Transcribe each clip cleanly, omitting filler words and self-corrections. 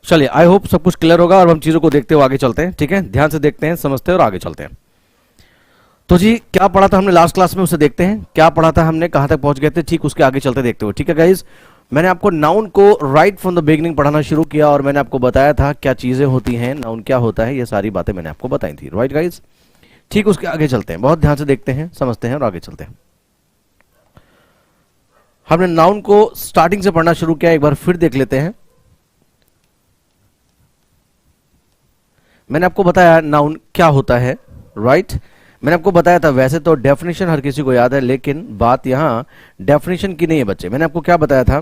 चलिए, I hope सब कुछ क्लियर होगा और हम चीजों को देखते हुए आगे चलते हैं। ठीक है, ध्यान से देखते हैं, समझते हैं और आगे चलते हैं। तो जी, क्या पढ़ा था हमने लास्ट क्लास में, उसे देखते हैं। क्या पढ़ा था हमने, कहां तक पहुंच गए थे, ठीक उसके आगे चलते देखते हुए। ठीक है गाइज, मैंने आपको नाउन को राइट फ्रॉम द बिगिनिंग पढ़ाना शुरू किया और मैंने आपको बताया था क्या चीजें होती हैं, नाउन क्या होता है, ये सारी बातें मैंने आपको बताई थी। राइट गाइज, ठीक उसके आगे चलते हैं। बहुत ध्यान से देखते हैं, समझते हैं और आगे चलते हैं। हमने नाउन को स्टार्टिंग से पढ़ना शुरू किया, एक बार फिर देख लेते हैं। मैंने आपको बताया नाउन क्या होता है। राइट, मैंने आपको बताया था, वैसे तो डेफिनेशन हर किसी को याद है, लेकिन बात यहां डेफिनेशन की नहीं है बच्चे। मैंने आपको क्या बताया था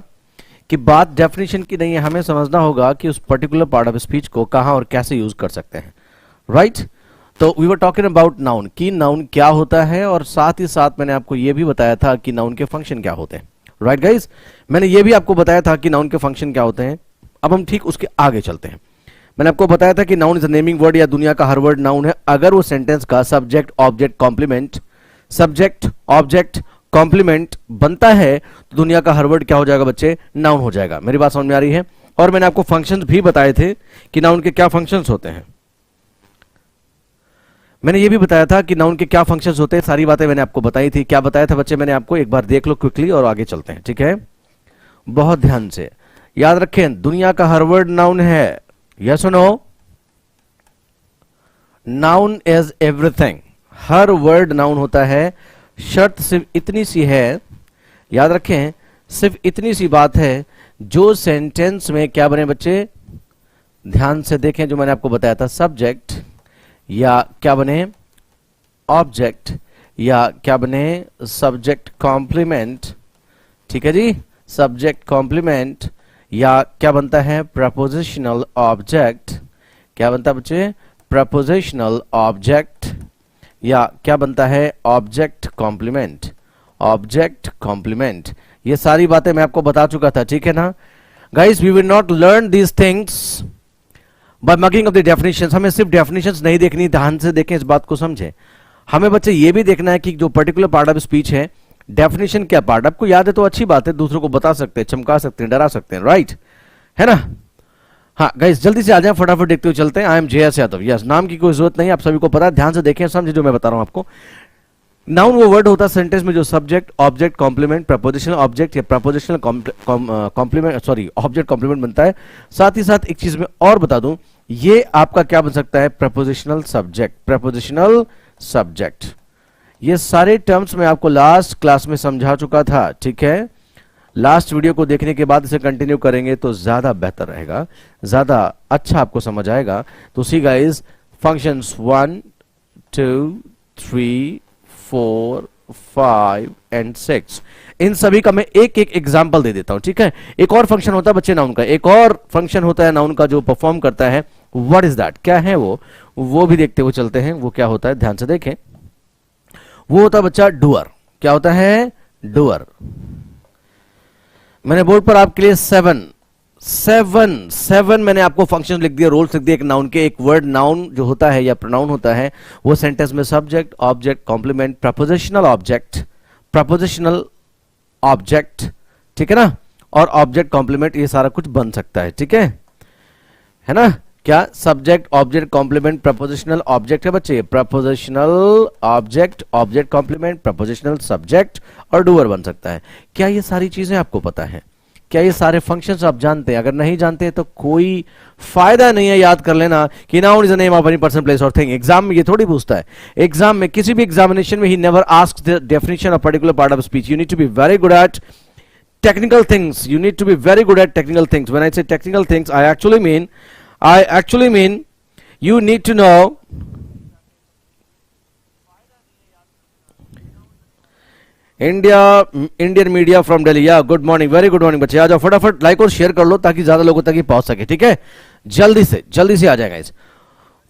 कि बात डेफिनेशन की नहीं है, हमें समझना होगा कि उस पर्टिकुलर पार्ट ऑफ स्पीच को कहां और कैसे यूज कर सकते हैं। राइट, तो we were talking about noun, कि नाउन क्या होता है, और साथ ही साथ मैंने आपको यह भी बताया था कि नाउन के फंक्शन क्या होते हैं। राइट गाइज, मैंने ये भी आपको बताया था कि नाउन के फंक्शन क्या होते हैं। अब हम ठीक उसके आगे चलते हैं। मैंने आपको बताया था कि noun is a naming word, या दुनिया का हर वर्ड नाउन है अगर वो सेंटेंस का सब्जेक्ट ऑब्जेक्ट कॉम्प्लीमेंट बनता है, तो दुनिया का हर वर्ड क्या हो जाएगा बच्चे, नाउन हो जाएगा। मेरी बात समझ में आ रही है। और मैंने आपको फंक्शंस भी बताए थे कि नाउन के क्या फंक्शंस होते हैं। मैंने ये भी बताया था कि नाउन के क्या फंक्शंस होते हैं, सारी बातें मैंने आपको बताई थी। क्या बताया था बच्चे मैंने आपको, एक बार देख लो क्विकली और आगे चलते हैं। ठीक है, बहुत ध्यान से याद रखें, दुनिया का हर वर्ड नाउन है। यस और नो? नाउन इज एवरीथिंग, हर वर्ड नाउन होता है। शर्त सिर्फ इतनी सी है, याद रखें, सिर्फ इतनी सी बात है, जो सेंटेंस में क्या बने बच्चे, ध्यान से देखें जो मैंने आपको बताया था, सब्जेक्ट या क्या बने, ऑब्जेक्ट, या क्या बने, सब्जेक्ट कॉम्प्लीमेंट। ठीक है जी, सब्जेक्ट कॉम्प्लीमेंट, या क्या बनता है, प्रपोजिशनल ऑब्जेक्ट। क्या बनता है बच्चे, प्रपोजिशनल ऑब्जेक्ट, या क्या बनता है, ऑब्जेक्ट कॉम्प्लीमेंट। ऑब्जेक्ट कॉम्प्लीमेंट, ये सारी बातें मैं आपको बता चुका था। ठीक है ना guys, we will not learn these things by mugging of the definitions. हमें सिर्फ डेफिनेशंस नहीं देखनी, ध्यान से देखें, इस बात को समझें। हमें बच्चे ये भी देखना है कि जो पर्टिकुलर पार्ट ऑफ स्पीच है, डेफिनेशन क्या पार्ट आपको याद है तो अच्छी बात है, दूसरों को बता सकते हैं, चमका सकते हैं, डरा सकते हैं। राइट है ना? हाँ गाइस, जल्दी से आ जाएं, फटाफट देखते हुए चलते हैं। I am JS Yadav. Yes, नाम की कोई जरूरत नहीं, आप सभी को पता है। ध्यान से देखें, समझे जो मैं बता रहा हूं आपको। नाउन वो वर्ड होता है सेंटेंस में जो subject object complement prepositional object या प्रपोजिशनल कॉम्प्लीमेंट ऑब्जेक्ट कॉम्प्लीमेंट बनता है। साथ ही साथ एक चीज में और बता दूं, ये आपका क्या बन सकता है, प्रपोजिशनल सब्जेक्ट। प्रपोजिशनल सब्जेक्ट, ये सारे टर्म्स मैं आपको लास्ट क्लास में समझा चुका था। ठीक है, लास्ट वीडियो को देखने के बाद इसे कंटिन्यू करेंगे तो ज्यादा बेहतर रहेगा, ज्यादा अच्छा आपको समझ आएगा। तो सी गाइस, फंक्शंस 1 2 3 4 5 एंड 6, इन सभी का मैं एक एक एग्जाम्पल दे देता हूं। ठीक है, एक और फंक्शन होता है बच्चे नाउन का, एक और फंक्शन होता है नाउन का जो परफॉर्म करता है। व्हाट इज दैट, क्या है वो भी देखते हुए चलते हैं। वो क्या होता है, ध्यान से देखें। वो होता है बच्चा डूअर। क्या होता है, डूअर। मैंने बोर्ड पर आपके लिए सेवन मैंने आपको फंक्शन लिख दिया, रोल्स लिख दिए एक नाउन के। एक वर्ड नाउन जो होता है या प्रोनाउन होता है, वो सेंटेंस में subject object complement prepositional object, ठीक है ना, और ऑब्जेक्ट कॉम्प्लीमेंट, ये सारा कुछ बन सकता है। ठीक है ना? क्या, subject object complement prepositional object है बच्चे, prepositional object object complement prepositional subject और डूअर बन सकता है। क्या ये सारी चीजें आपको पता है? क्या ये सारे फंक्शंस आप जानते हैं? अगर नहीं जानते तो कोई फायदा नहीं है याद कर लेना कि noun is the name of any person place और थिंग। एग्जाम में ये थोड़ी पूछता है, एग्जाम में किसी भी एग्जामिनेशन में he never asks the definition of particular part of speech. You need to be very good at technical things. You need to be very good at technical things. When I say technical things, I actually mean you need to know Indian media from Delhi. या good morning, very good morning बच्चे। आ जाओ फटाफट, like और share कर लो ताकि ज्यादा लोगों तक ये पहुंच सके। ठीक है, जल्दी से आ जाएगा इस।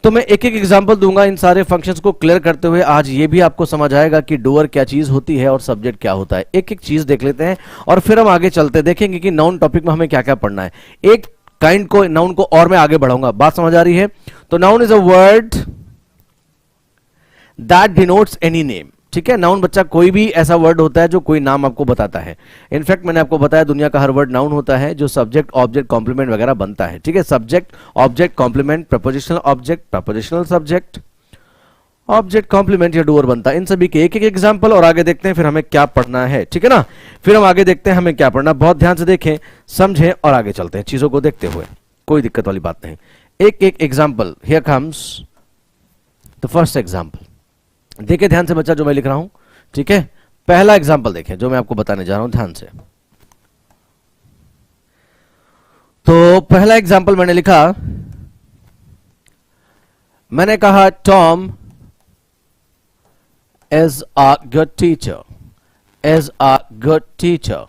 तो मैं एक एक एग्जांपल दूंगा इन सारे फंक्शंस को क्लियर करते हुए। आज ये भी आपको समझ आएगा कि डूअर क्या चीज होती है और सब्जेक्ट क्या होता है। एक एक चीज देख लेते हैं और फिर हम आगे चलते देखेंगे कि नाउन टॉपिक में हमें क्या क्या पढ़ना है। एक काइंड को, नाउन को और मैं आगे बढ़ाऊंगा। बात समझ आ रही है? तो noun is a word that denotes any name. ठीक है। नाउन बच्चा कोई भी ऐसा वर्ड होता है जो कोई नाम आपको बताता है। इनफैक्ट मैंने आपको बताया दुनिया का हर वर्ड नाउन होता है जो सब्जेक्ट ऑब्जेक्ट कॉम्प्लीमेंट वगैरह बनता है। ठीक है, subject object complement prepositional object prepositional subject object complement या डूअर बनता है। इन सभी के एक एक एग्जांपल और आगे देखते हैं फिर हमें क्या पढ़ना है। ठीक है ना, फिर हम आगे देखते हैं हमें क्या पढ़ना। बहुत ध्यान से देखें, समझें और आगे चलते हैं चीजों को देखते हुए, कोई दिक्कत वाली बात नहीं। एक एक example, here comes the first example. देखिए ध्यान से बच्चा जो मैं लिख रहा हूं। ठीक है, पहला एग्जाम्पल देखें जो मैं आपको बताने जा रहा हूं, ध्यान से। तो पहला एग्जाम्पल मैंने लिखा, मैंने कहा Tom is a good teacher, is a good teacher।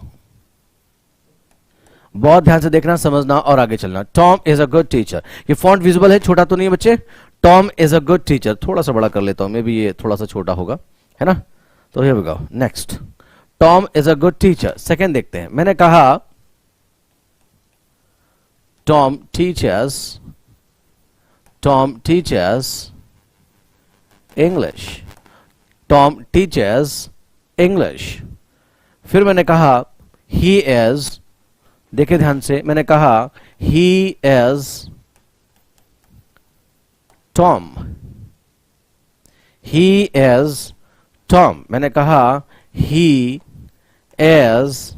बहुत ध्यान से देखना, समझना और आगे चलना। Tom is a good teacher, ये फॉन्ट विजिबल है, छोटा तो नहीं है बच्चे। Tom is a good teacher, थोड़ा सा बड़ा कर लेता हूं, मे बी ये थोड़ा सा छोटा होगा, है ना। तो here we go, next, Tom is a good teacher. Second देखते हैं, मैंने कहा Tom teachers English, Tom teachers English. फिर मैंने कहा ही इज, देखिए ध्यान से, मैंने कहा he is Tom, he is Tom. मैंने कहा ही इज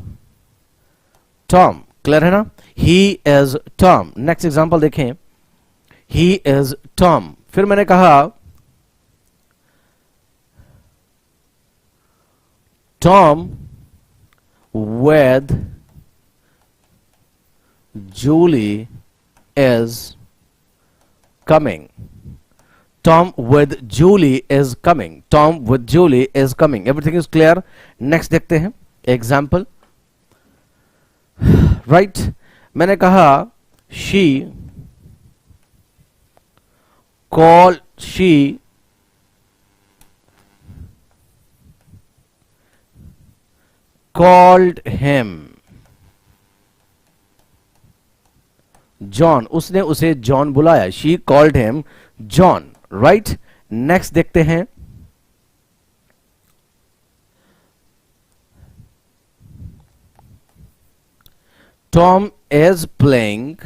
टॉम। क्लियर है ना, he is Tom. Next example देखें, ही इज टॉम। फिर मैंने कहा Tom with Julie is coming. Tom with Julie is coming. Tom with Julie is coming. Everything is clear. Next देखते हैं example. Right? मैंने कहा she called him John। उसने उसे जॉन बुलाया, she called him John। right? next देखते हैं, Tom is playing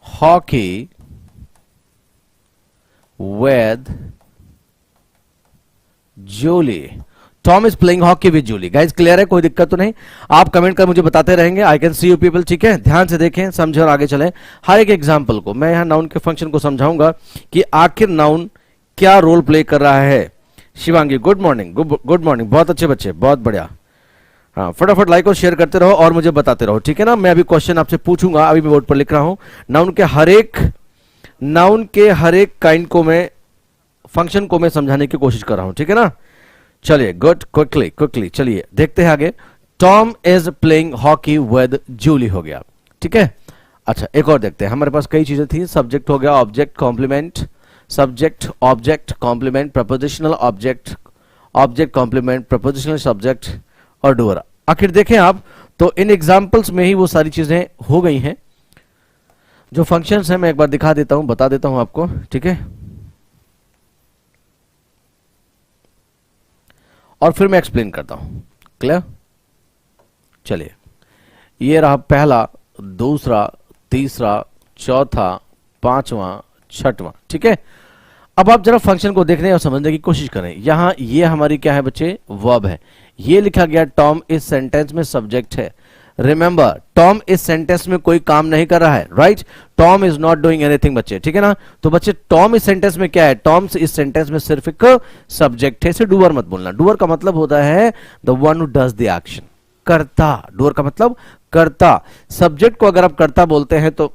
hockey with Julie। Tom is playing hockey with Julie. Guys clear है, कोई दिक्कत तो नहीं। आप कमेंट कर मुझे बताते रहेंगे, आई कैन सी यू पीपल। ठीक है, ध्यान से देखें, समझें और आगे चलें। हर एक एग्जांपल को मैं यहां नाउन के फंक्शन को समझाऊंगा कि आखिर नाउन क्या रोल प्ले कर रहा है। Shivangi good morning, good morning, बहुत अच्छे बच्चे, बहुत बढ़िया। हाँ, फटाफट लाइक और शेयर करते रहो और मुझे बताते रहो। ठीक है ना, मैं अभी क्वेश्चन आपसे पूछूंगा, अभी मैं बोर्ड पर लिख रहा हूं। नाउन के हर एक काइंड को मैं फंक्शन को मैं समझाने की कोशिश कर रहा हूं। ठीक है ना, चलिए गुड, क्विकली चलिए देखते हैं आगे। Tom is playing hockey with Julie हो गया। ठीक है, अच्छा एक और देखते हैं। हमारे पास कई चीजें थी, सब्जेक्ट हो गया, object complement, subject object complement prepositional object, object complement prepositional subject और डूअर। आखिर देखें आप तो इन एग्जाम्पल्स में ही वो सारी चीजें हो गई हैं। जो फंक्शंस हैं मैं एक बार दिखा देता हूं, बता देता हूं आपको। ठीक है, और फिर मैं एक्सप्लेन करता हूं। क्लियर? चलिए, ये रहा पहला, दूसरा, तीसरा, चौथा, पांचवा, छठवां। ठीक है, अब आप जरा फंक्शन को देखने और समझने की कोशिश करें। यहां ये हमारी क्या है बच्चे, वर्ब है। ये लिखा गया टॉम इस सेंटेंस में सब्जेक्ट है। रिमेंबर, टॉम इस सेंटेंस में कोई काम नहीं कर रहा है, right? Tom is not doing anything बच्चे, ठीक है ना? तो बच्चे टॉम इस सेंटेंस में क्या है? टॉम इस सेंटेंस में सिर्फ एक सब्जेक्ट है। इसे डूअर मत बोलना। डूअर का मतलब होता है the one who does the action, कर्ता। डूअर का मतलब कर्ता। सब्जेक्ट को अगर आप कर्ता बोलते हैं तो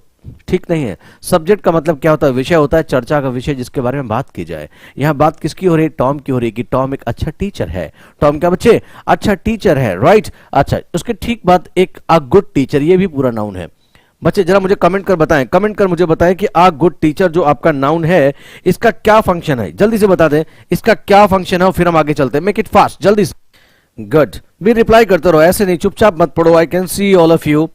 ठीक नहीं है। सब्जेक्ट का मतलब क्या होता है? विषय होता है, चर्चा का विषय जिसके बारे में बात की जाए। यहां बात किसकी हो रही है? टॉम की हो रही है कि टॉम एक अच्छा टीचर है। टॉम क्या बच्चे? अच्छा टीचर है, राइट? अच्छा, उसके ठीक बाद एक अ गुड टीचर, ये भी पूरा नाउन है। बच्चे जरा मुझे कमेंट कर बताएं, कमेंट कर मुझे बताएं कि अ गुड टीचर जो आपका नाउन है इसका क्या फंक्शन है। जल्दी से बता दें इसका क्या फंक्शन है और फिर हम आगे चलते हैं। मेक इट फास्ट, जल्दी से। गुड, भी रिप्लाई करते रहो, ऐसे नहीं चुपचाप मत पढ़ो। आई can see all of you.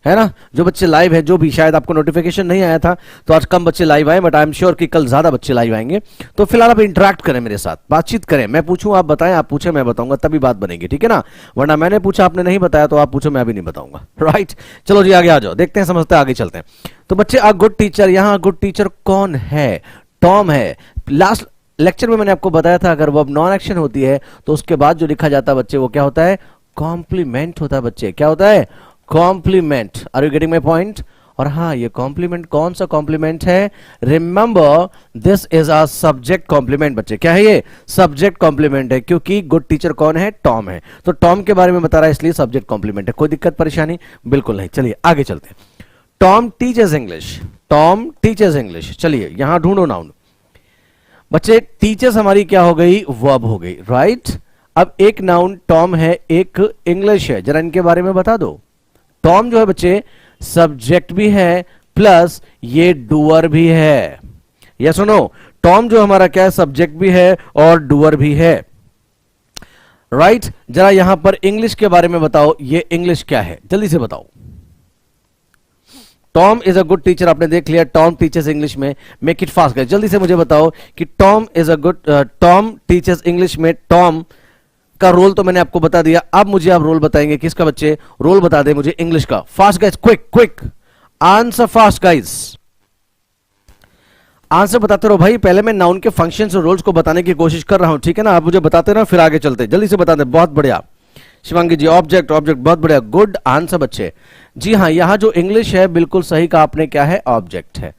है ना। जो बच्चे लाइव है, जो भी शायद आपको नोटिफिकेशन नहीं आया था तो आज कम बच्चे लाइव आए, बट आई एम श्योर कि कल ज्यादा बच्चे लाइव आएंगे। तो फिलहाल आप इंटरेक्ट करें मेरे साथ, बातचीत करें, मैं पूछूं आप बताएं, आप पूछे मैं बताऊंगा, तभी बात बनेगी, ठीक है ना। वरना मैंने पूछा आपने नहीं बताया तो आप पूछो मैं भी नहीं बताऊंगा, राइट। चलो जी आगे आ जाओ, देखते हैं समझते हैं, आगे चलते हैं। तो बच्चे अ गुड टीचर, यहां गुड टीचर कौन है? टॉम है। लास्ट लेक्चर में मैंने आपको बताया था अगर वर्ब नॉन एक्शन होती है तो उसके बाद जो लिखा जाता है बच्चे वो क्या होता है? कॉम्प्लीमेंट होता है बच्चे। क्या होता है? Complement. Are you getting my point? और हाँ, ये कॉम्प्लीमेंट कौन सा कॉम्प्लीमेंट है? Remember this is a subject complement बच्चे। क्या है ये? सब्जेक्ट कॉम्प्लीमेंट है, क्योंकि गुड टीचर कौन है? टॉम है। तो टॉम के बारे में बता रहा है इसलिए सब्जेक्ट कॉम्प्लीमेंट है। कोई दिक्कत परेशानी? बिल्कुल नहीं। चलिए आगे चलते हैं। Tom teachers English. Tom teachers English. चलिए यहां ढूंढो नाउन बच्चे। टीचर्स हमारी क्या हो गई? वर्ब हो गई, राइट। अब एक नाउन टॉम है, एक इंग्लिश है, जरा इनके बारे में बता दो। टॉम जो है बच्चे सब्जेक्ट भी है प्लस ये डूअर भी है। यस सुनो, टॉम जो हमारा क्या है? सब्जेक्ट भी है और डूअर भी है, राइट। जरा यहां पर इंग्लिश के बारे में बताओ, ये इंग्लिश क्या है? जल्दी से बताओ। Tom is a good teacher, आपने देख लिया। टॉम टीचर्स इंग्लिश में, मेक इट फास्ट गाइस, जल्दी से मुझे बताओ कि Tom is a good, Tom teachers English में टॉम का रोल तो मैंने आपको बता दिया। अब मुझे आप रोल बताएंगे किसका बच्चे? रोल बता दे मुझे इंग्लिश का। Fast guys, quick quick answer, fast guys answer बताते रहो भाई। पहले मैं नाउन के फंक्शंस और रोल्स को बताने की कोशिश कर रहा हूं, ठीक है ना। आप मुझे बताते रहो, फिर आगे चलते। जल्दी से बता दे, बहुत बढ़िया शिवांगी जी। ऑब्जेक्ट, ऑब्जेक्ट, बहुत बढ़िया, गुड आंसर बच्चे। जी हाँ, यहां जो इंग्लिश है बिल्कुल सही कहा आपने, क्या है? ऑब्जेक्ट है।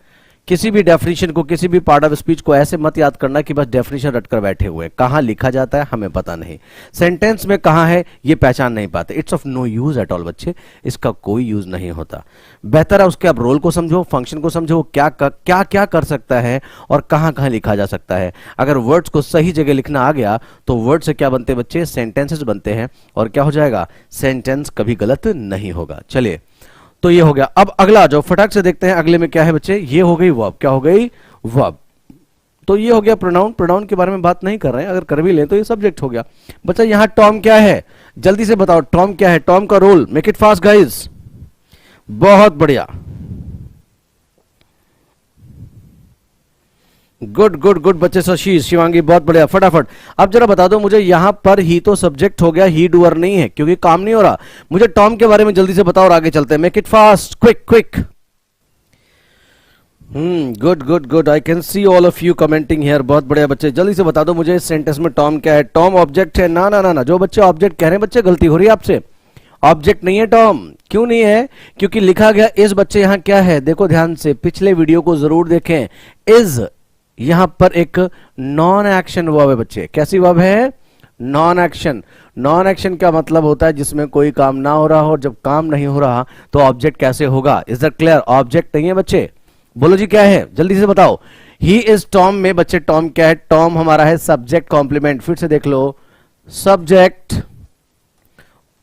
किसी भी डेफिनेशन को, किसी भी पार्ट ऑफ स्पीच को ऐसे मत याद करना कि बस डेफिनेशन रटकर बैठे हुए। कहां लिखा जाता है हमें पता नहीं, सेंटेंस में कहां है ये पहचान नहीं पाते। It's of no use at all बच्चे, इसका कोई यूज नहीं होता। बेहतर है उसके आप रोल को समझो, फंक्शन को समझो, क्या क्या कर सकता है और कहां कहां लिखा जा सकता है। अगर वर्ड्स को सही जगह लिखना आ गया तो वर्ड से क्या बनते बच्चे? सेंटेंसेस बनते हैं, और क्या हो जाएगा? सेंटेंस कभी गलत नहीं होगा। चलिए तो ये हो गया। अब अगला आ जाओ, फटाक से देखते हैं अगले में क्या है बच्चे। ये हो गई वर्ब। क्या हो गई? वर्ब। तो ये हो गया प्रोनाउन। प्रोनाउन के बारे में बात नहीं कर रहे हैं, अगर कर भी लें तो ये सब्जेक्ट हो गया बच्चा। यहां टॉम क्या है? जल्दी से बताओ टॉम क्या है? टॉम का role, make it fast guys. बहुत बढ़िया, गुड गुड गुड बच्चे। शशि, शिवांगी, बहुत बढ़िया, फटाफट। अब जरा बता दो मुझे, यहां पर ही तो सब्जेक्ट हो गया, ही डूअर नहीं है क्योंकि काम नहीं हो रहा। मुझे टॉम के बारे में जल्दी से बताओ और आगे चलते हैं। Make it fast, quick quick. Good good good, I can see all of you commenting here. बहुत बढ़िया बच्चे, जल्दी से बता दो मुझे इस सेंटेंस में टॉम क्या है? टॉम ऑब्जेक्ट है? ना ना ना ना, जो बच्चे ऑब्जेक्ट कह रहे हैं बच्चे गलती हो रही है आपसे। ऑब्जेक्ट नहीं है टॉम। क्यों नहीं है? क्योंकि लिखा गया इस बच्चे। यहां क्या है देखो ध्यान से, पिछले वीडियो को जरूर देखें। इज यहां पर एक नॉन एक्शन वर्ब है बच्चे। कैसी वर्ब है? Non action. नॉन एक्शन का मतलब होता है जिसमें कोई काम ना हो रहा हो। जब काम नहीं हो रहा तो ऑब्जेक्ट कैसे होगा? Is that clear? ऑब्जेक्ट नहीं है बच्चे। बोलो जी क्या है? जल्दी से बताओ। ही इज टॉम में बच्चे टॉम क्या है? टॉम हमारा है सब्जेक्ट कॉम्प्लीमेंट। फिर से देख लो, सब्जेक्ट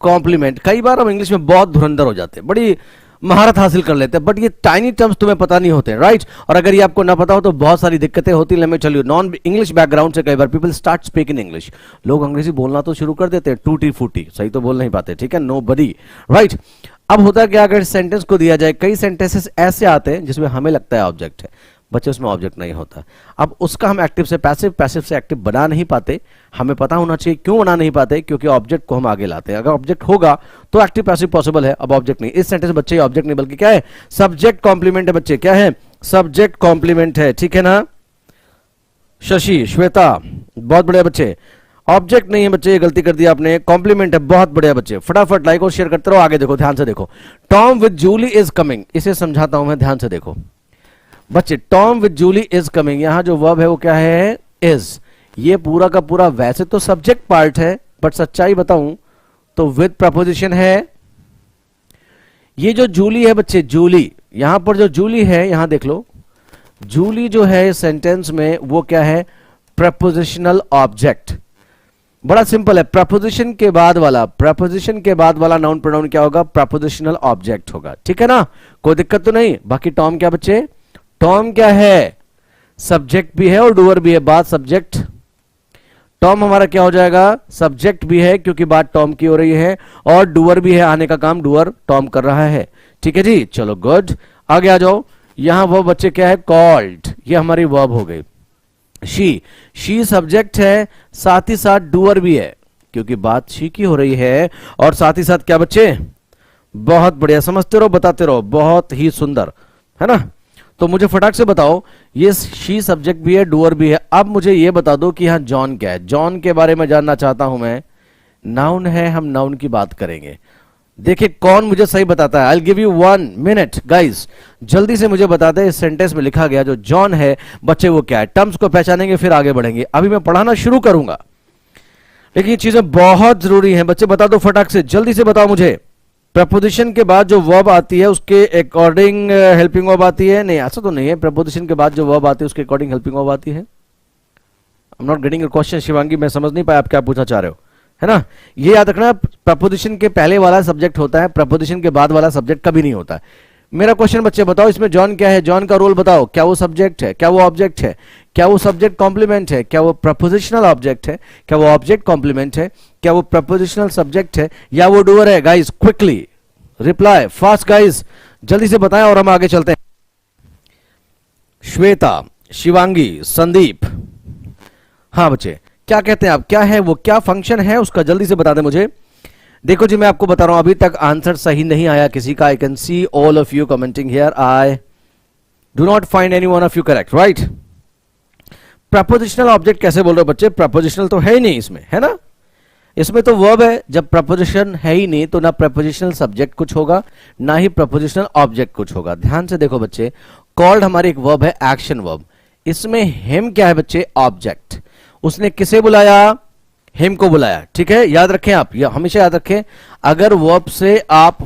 कॉम्प्लीमेंट। कई बार हम इंग्लिश में बहुत धुरंधर हो जाते हैं, बड़ी महारत हासिल कर लेते हैं, बट ये टाइनी टर्म्स तुम्हें पता नहीं होते, राइट। और अगर ये आपको ना पता हो तो बहुत सारी दिक्कतें होती हैं। मैं चलिए, नॉन इंग्लिश बैकग्राउंड से कई बार पीपल स्टार्ट स्पीकिंग इंग्लिश, लोग अंग्रेजी बोलना तो शुरू कर देते हैं, टूटी फूटी, सही तो बोल नहीं पाते, ठीक है, नो बडी, राइट। अब होता क्या, अगर सेंटेंस को दिया जाए, कई सेंटेंसेस ऐसे आते हैं जिसमें हमें लगता है ऑब्जेक्ट है, बच्चे उसमें ऑब्जेक्ट नहीं होता। अब उसका हम एक्टिव से पैसिव, पैसिव से एक्टिव बना नहीं पाते। हमें पता होना चाहिए क्यों बना नहीं पाते, क्योंकि ऑब्जेक्ट को हम आगे लाते हैं। अगर ऑब्जेक्ट होगा तो एक्टिव पैसिव पॉसिबल है, अब ऑब्जेक्ट नहीं। इस सेंटेंस बच्चे ऑब्जेक्ट नहीं बल्कि क्या है? सब्जेक्ट कॉम्प्लीमेंट है बच्चे। क्या है? सब्जेक्ट कॉम्प्लीमेंट है, ठीक है ना। शशि, श्वेता, बहुत बढ़िया बच्चे। ऑब्जेक्ट नहीं है बच्चे, ये गलती कर दिया आपने, कॉम्प्लीमेंट है। बहुत बढ़िया बच्चे, फटाफट लाइक और शेयर करते रहो। आगे देखो, ध्यान से देखो। Tom with Julie is coming, इसे समझाता हूं मैं, ध्यान से देखो बच्चे। Tom with Julie is coming, यहां जो वर्ब है वो क्या है? इज। ये पूरा का पूरा वैसे तो सब्जेक्ट पार्ट है, बट सच्चाई बताऊं तो विद प्रपोजिशन है। ये जो जूली है बच्चे, जूली, यहां पर जो जूली है, यहां देख लो, जूली जो है सेंटेंस में वो क्या है? Prepositional object. बड़ा सिंपल है, प्रपोजिशन के बाद वाला, प्रपोजिशन के बाद वाला नाउन प्रोनाउन क्या होगा? प्रपोजिशनल ऑब्जेक्ट होगा, ठीक है ना, कोई दिक्कत तो नहीं। बाकी टॉम क्या बच्चे? टॉम क्या है? सब्जेक्ट भी है और डूअर भी है, बात सब्जेक्ट। टॉम हमारा क्या हो जाएगा? सब्जेक्ट भी है क्योंकि बात टॉम की हो रही है, और डूअर भी है, आने का काम डूअर टॉम कर रहा है, ठीक है जी, चलो गुड, आगे आ जाओ। यहां वो बच्चे क्या है, कॉल्ड, ये हमारी वर्ब हो गई। शी सब्जेक्ट है, साथ ही साथ डूअर भी है, क्योंकि बात शी की हो रही है, और साथ ही साथ क्या बच्चे, बहुत बढ़िया, समझते रहो, बताते रहो, बहुत ही सुंदर, है ना। तो मुझे फटाक से बताओ, ये शी सब्जेक्ट भी है, डूअर भी है। अब मुझे ये बता दो कि यहां जॉन क्या है, जॉन के बारे में जानना चाहता हूं मैं। नाउन है, हम नाउन की बात करेंगे। देखिए कौन मुझे सही बताता है। I give you 1 minute guys, जल्दी से मुझे बता दे, इस सेंटेंस में लिखा गया जो जॉन है बच्चे वो क्या है। टर्म्स को पहचानेंगे फिर आगे बढ़ेंगे। अभी मैं पढ़ाना शुरू करूंगा, लेकिन ये चीजें बहुत जरूरी हैं बच्चे, बता दो फटाक से, जल्दी से बताओ मुझे। प्रपोजिशन के बाद जो वर्ब आती है उसके अकॉर्डिंग हेल्पिंग वर्ब आती है? नहीं, ऐसा तो नहीं है, प्रपोजिशन के बाद जो वर्ब आती है उसके अकॉर्डिंग हेल्पिंग वर्ब आती है। I am not getting your question Shivangi, मैं समझ नहीं पाया आप क्या पूछना चाह रहे हो, है ना। ये याद रखना, प्रपोजिशन के पहले वाला सब्जेक्ट होता है, प्रपोजिशन के बाद वाला सब्जेक्ट कभी नहीं होता। मेरा क्वेश्चन बच्चे बताओ, इसमें जॉन क्या है, जॉन का रोल बताओ। क्या वो सब्जेक्ट है, क्या वो ऑब्जेक्ट है, क्या वो सब्जेक्ट कॉम्प्लीमेंट है, क्या वो प्रपोजिशनल ऑब्जेक्ट है, क्या वो ऑब्जेक्ट कॉम्प्लीमेंट है, क्या वो प्रपोजिशनल सब्जेक्ट है, या वो डूअर है? Guys quickly reply, fast guys, जल्दी से बताएं और हम आगे चलते हैं। श्वेता, शिवांगी, संदीप, हाँ बच्चे क्या कहते हैं आप, क्या है वो, क्या फंक्शन है उसका, जल्दी से बता दें मुझे। देखो जी मैं आपको बता रहा हूं, अभी तक आंसर सही नहीं आया किसी का। आई can see all of you commenting here, I do not find any one of you correct, right. Prepositional object कैसे बोल रहे हो बच्चे, प्रपोजिशनल तो है ही नहीं इसमें, है ना। इसमें तो वर्ब है, जब प्रपोजिशन है ही नहीं तो ना प्रपोजिशनल सब्जेक्ट कुछ होगा, ना ही प्रपोजिशनल ऑब्जेक्ट कुछ होगा। ध्यान से देखो बच्चे, कॉल्ड हमारी एक वर्ब है, एक्शन वर्ब। इसमें हिम क्या है बच्चे, ऑब्जेक्ट। उसने किसे बुलाया, हिम को बुलाया, ठीक है। याद रखें आप, या हमेशा याद रखें, अगर वर्ब से आप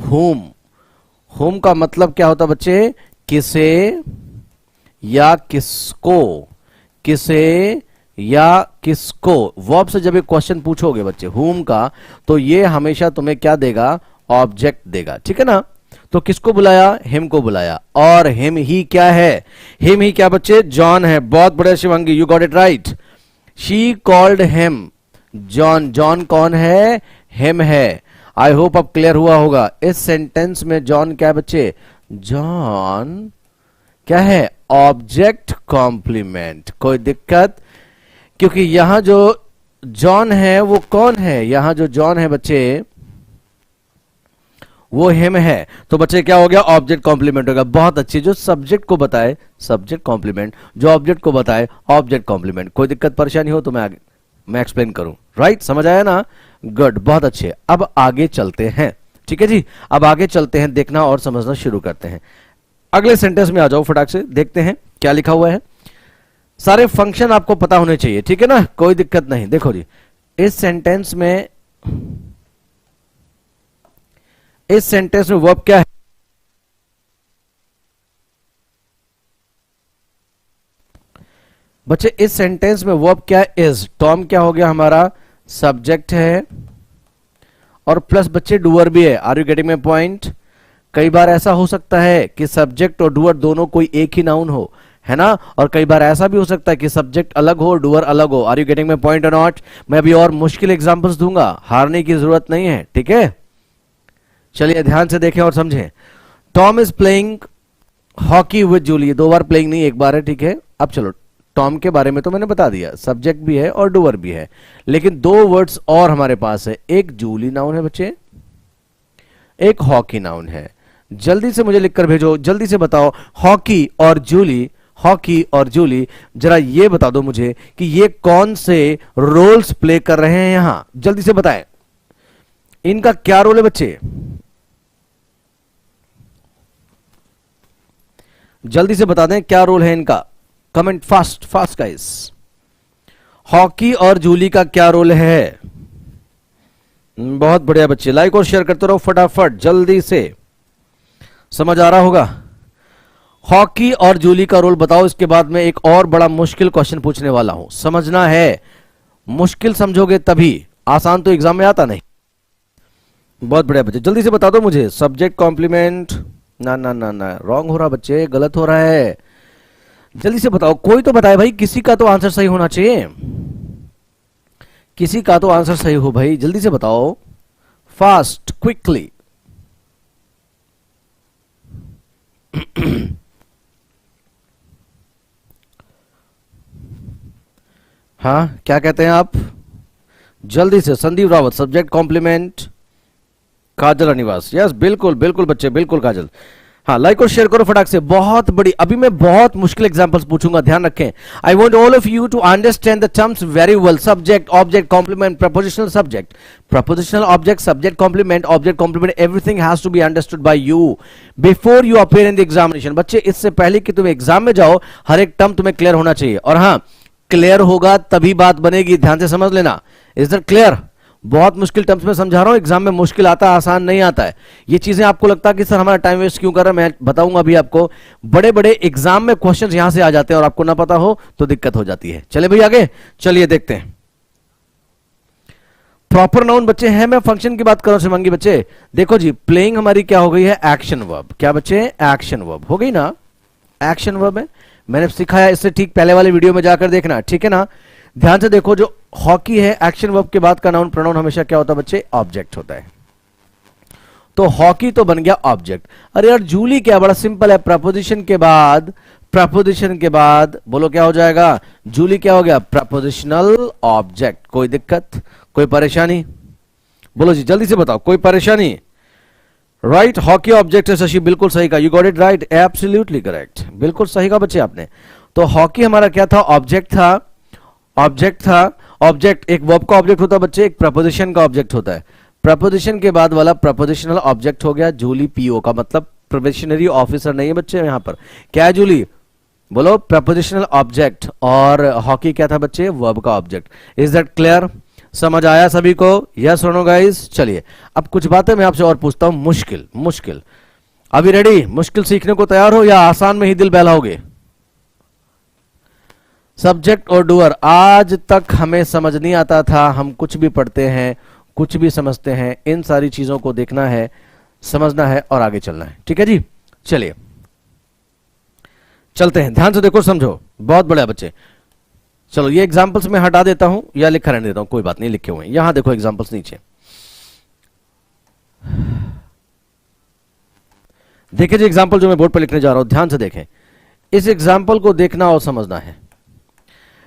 होम का मतलब क्या होता बच्चे, किसे या किसको, किसे या किसको। वर्ब से जब एक क्वेश्चन पूछोगे बच्चे हुम का, तो ये हमेशा तुम्हें क्या देगा, ऑब्जेक्ट देगा, ठीक है ना। तो किसको बुलाया, हिम को बुलाया, और हिम ही क्या है, हिम ही क्या बच्चे, जॉन है। बहुत बढ़िया Shivangi, you got it right. She called him John, John कौन है, हिम है। आई होप अब क्लियर हुआ होगा। इस सेंटेंस में जॉन क्या है बच्चे, जॉन क्या है, ऑब्जेक्ट कॉम्प्लीमेंट। कोई दिक्कत, क्योंकि यहां जो जॉन है वो कौन है, यहां जो जॉन है बच्चे वो हिम है, तो बच्चे क्या हो गया, ऑब्जेक्ट कॉम्प्लीमेंट होगा। बहुत अच्छी, जो सब्जेक्ट को बताए सब्जेक्ट कॉम्प्लीमेंट, जो ऑब्जेक्ट को बताए ऑब्जेक्ट कॉम्प्लीमेंट। कोई दिक्कत परेशानी हो तो मैं एक्सप्लेन करूं, राइट, समझ आया ना, गुड, बहुत अच्छे। अब आगे चलते हैं, ठीक है जी, अब आगे चलते हैं, देखना और समझना शुरू करते हैं। अगले सेंटेंस में आ जाओ फटाक से, देखते हैं क्या लिखा हुआ है। सारे फंक्शन आपको पता होने चाहिए, ठीक है ना, कोई दिक्कत नहीं। देखो जी, इस सेंटेंस में वर्ब क्या है, बच्चे इस सेंटेंस में वर्ब क्या है, इज। टॉम क्या हो गया हमारा, सब्जेक्ट है, और प्लस बच्चे डूअर भी है। Are you getting my point. कई बार ऐसा हो सकता है कि सब्जेक्ट और डूअर दोनों कोई एक ही नाउन हो, है ना, और कई बार ऐसा भी हो सकता है कि सब्जेक्ट अलग हो, डूअर अलग हो। Are you getting my point और नॉट। मैं अभी और मुश्किल एग्जांपल्स दूंगा, हारने की जरूरत नहीं है, ठीक है। चलिए ध्यान से देखें और समझें। Tom is playing hockey with Julie, 2 बार प्लेइंग नहीं, 1 बार है, ठीक है। अब चलो, टॉम के बारे में तो मैंने बता दिया, सब्जेक्ट भी है और डूअर भी है, लेकिन 2 वर्ड्स और हमारे पास है। एक जूली नाउन है बच्चे, एक हॉकी नाउन है। जल्दी से मुझे लिखकर भेजो, जल्दी से बताओ, हॉकी और जूली, हॉकी और जूली, जरा ये बता दो मुझे कि ये कौन से रोल्स प्ले कर रहे हैं यहां, जल्दी से बताएं, इनका क्या रोल है बच्चे, जल्दी से बता दें क्या रोल है इनका। Comment fast fast guys. Hockey और जूली का क्या रोल है? बहुत बढ़िया बच्चे, लाइक और शेयर करते रहो फटाफट, जल्दी से, समझ आ रहा होगा। हॉकी और जूली का रोल बताओ। इसके बाद में एक और बड़ा मुश्किल क्वेश्चन पूछने वाला हूं, समझना है, मुश्किल समझोगे तभी, आसान तो एग्जाम में आता नहीं। बहुत बढ़िया बच्चे, जल्दी से बता दो मुझे। सब्जेक्ट कॉम्प्लीमेंट, ना ना ना ना, रॉन्ग हो रहा बच्चे, गलत हो रहा है, जल्दी से बताओ, कोई तो बताए भाई, किसी का तो आंसर सही होना चाहिए, किसी का तो आंसर सही हो भाई, जल्दी से बताओ, फास्ट क्विकली। हाँ, क्या कहते हैं आप? जल्दी से संदीप रावत, सब्जेक्ट कॉम्प्लीमेंट काजल अनिवास। यस, बिल्कुल बिल्कुल बच्चे, बिल्कुल काजल। हाँ, लाइक और शेयर करो फटाक से। बहुत बड़ी, अभी मैं बहुत मुश्किल एग्जांपल्स पूछूंगा, ध्यान रखें। I want all of you to understand the terms very well. Subject, object, complement, prepositional subject, prepositional object, subject complement, object complement, everything has to be understood by you before you appear in the examination. बच्चे, इससे पहले कि तुम exam में जाओ, हर एक term तुम्हें clear होना चाहिए। और हाँ, क्लियर होगा तभी बात बनेगी, ध्यान से समझ लेना। Is that clear? बहुत मुश्किल टर्म्स में समझा रहा हूं, एग्जाम में मुश्किल आता है, आसान नहीं आता है। ये चीजें आपको लगता है कि सर हमारा टाइम वेस्ट क्यों कर रहा है, मैं बताऊंगा अभी आपको। बड़े बड़े एग्जाम में क्वेश्चंस यहां से आ जाते हैं और आपको ना पता हो तो दिक्कत हो जाती है। चले भाई आगे, चलिए देखते हैं। प्रॉपर नाउन बच्चे हैं, मैं फंक्शन की बात कर रहा हूं शिवांगी बच्चे। देखो जी, प्लेइंग हमारी क्या हो गई है? Action verb. क्या बच्चे? एक्शन वर्ब हो गई ना, एक्शन वर्ब है। मैंने सिखाया, इससे ठीक पहले वाले वीडियो में जाकर देखना, ठीक है ना। ध्यान से देखो, जो हॉकी है, एक्शन वर्ब के बाद का नाउन प्रोनाउन हमेशा क्या होता है बच्चे? ऑब्जेक्ट होता है। तो हॉकी तो बन गया ऑब्जेक्ट। अरे यार, जूली क्या, बड़ा सिंपल है। प्रपोजिशन के बाद, प्रपोजिशन के बाद बोलो क्या हो जाएगा? जूली क्या हो गया? Prepositional object. कोई दिक्कत, कोई परेशानी? बोलो जी, जल्दी से बताओ, कोई परेशानी? राइट, हॉकी ऑब्जेक्ट है शशि, बिल्कुल सही का। You got it right, absolutely correct, बिल्कुल सही का बच्चे आपने। तो हॉकी हमारा क्या था? ऑब्जेक्ट था, ऑब्जेक्ट था। ऑब्जेक्ट एक वर्ब का ऑब्जेक्ट होता है बच्चे, एक प्रपोजिशन का ऑब्जेक्ट होता है। प्रपोजिशन के बाद वाला प्रपोजिशनल ऑब्जेक्ट हो गया जूली, पीओ का मतलब प्रोबेशनरी ऑफिसर नहीं है बच्चे यहां पर। क्या है जूली? बोलो, प्रपोजिशनल ऑब्जेक्ट। और हॉकी क्या था बच्चे? वर्ब का ऑब्जेक्ट। Is that clear? समझ आया सभी को? यस और नो गाइस? चलिए अब कुछ बातें मैं आपसे और पूछता हूं। मुश्किल मुश्किल, अभी रेडी? मुश्किल सीखने को तैयार हो या आसान में ही दिल बहलाओगे? सब्जेक्ट और डूअर, आज तक हमें समझ नहीं आता था। हम कुछ भी पढ़ते हैं, कुछ भी समझते हैं, इन सारी चीजों को देखना है, समझना है और आगे चलना है। ठीक है जी, चलिए चलते हैं। ध्यान से देखो, समझो, बहुत बढ़िया बच्चे। चलो ये एग्जांपल्स मैं हटा देता हूं या लिखा रहने देता हूं, कोई बात नहीं, लिखे हुए हैं यहां देखो एग्जांपल्स नीचे। देखिए जी, एग्जांपल जो मैं बोर्ड पर लिखने जा रहा हूं, ध्यान से देखें। इस एग्जांपल को देखना और समझना है।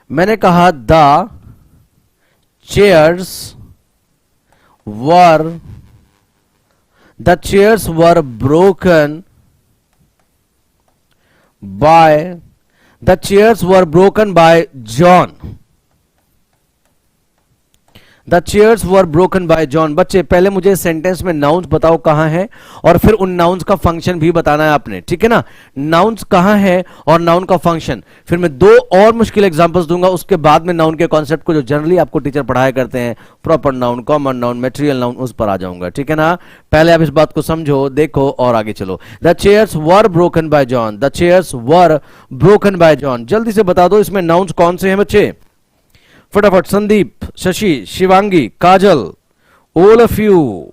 मैंने कहा the chairs were broken by John. The chairs were broken by John. बच्चे, पहले मुझे सेंटेंस में नाउन्स बताओ कहां है, और फिर उन नाउन्स का फंक्शन भी बताना है आपने, ठीक है ना। नाउन्स कहां है और नाउन का फंक्शन। फिर मैं दो और मुश्किल एग्जांपल्स दूंगा, उसके बाद में नाउन के कॉन्सेप्ट को जो जनरली आपको टीचर पढ़ाया करते हैं, proper noun, common noun, material noun, उस पर आ जाऊंगा, ठीक है ना। पहले आप इस बात को समझो, देखो और आगे चलो। The chairs were broken by John, the chairs were broken by John. जल्दी से बता दो इसमें नाउन्स कौन से हैं बच्चे? फटाफट, संदीप, शशि, शिवांगी, काजल, ऑल ऑफ यू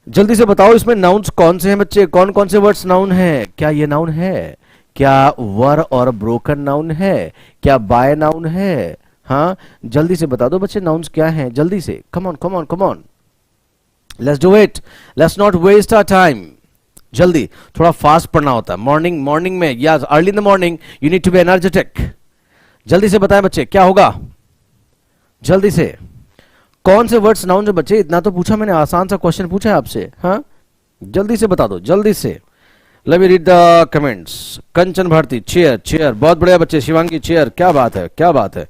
जल्दी से बताओ इसमें नाउन्स कौन से हैं बच्चे? कौन कौन से वर्ड्स नाउन है? क्या ये नाउन है? क्या वर और ब्रोकन नाउन है? क्या बाय नाउन है? हाँ, जल्दी से बता दो बच्चे, नाउन्स क्या हैं? जल्दी से, come on come on come on, let's do it, let's not waste our time. जल्दी, थोड़ा फास्ट पढ़ना होता है मॉर्निंग में, या early in the morning you need to be energetic. जल्दी से बताएं बच्चे, क्या होगा? जल्दी से, कौन से वर्ड्स नाउन है बच्चे? इतना तो पूछा मैंने, आसान सा क्वेश्चन पूछा है आपसे। हाँ, जल्दी से बता दो, जल्दी से। Let me read the comments. Kanchan Bharti, chair chair, बहुत बढ़िया बच्चे। शिवांगी, चेयर, क्या बात है, क्या बात है।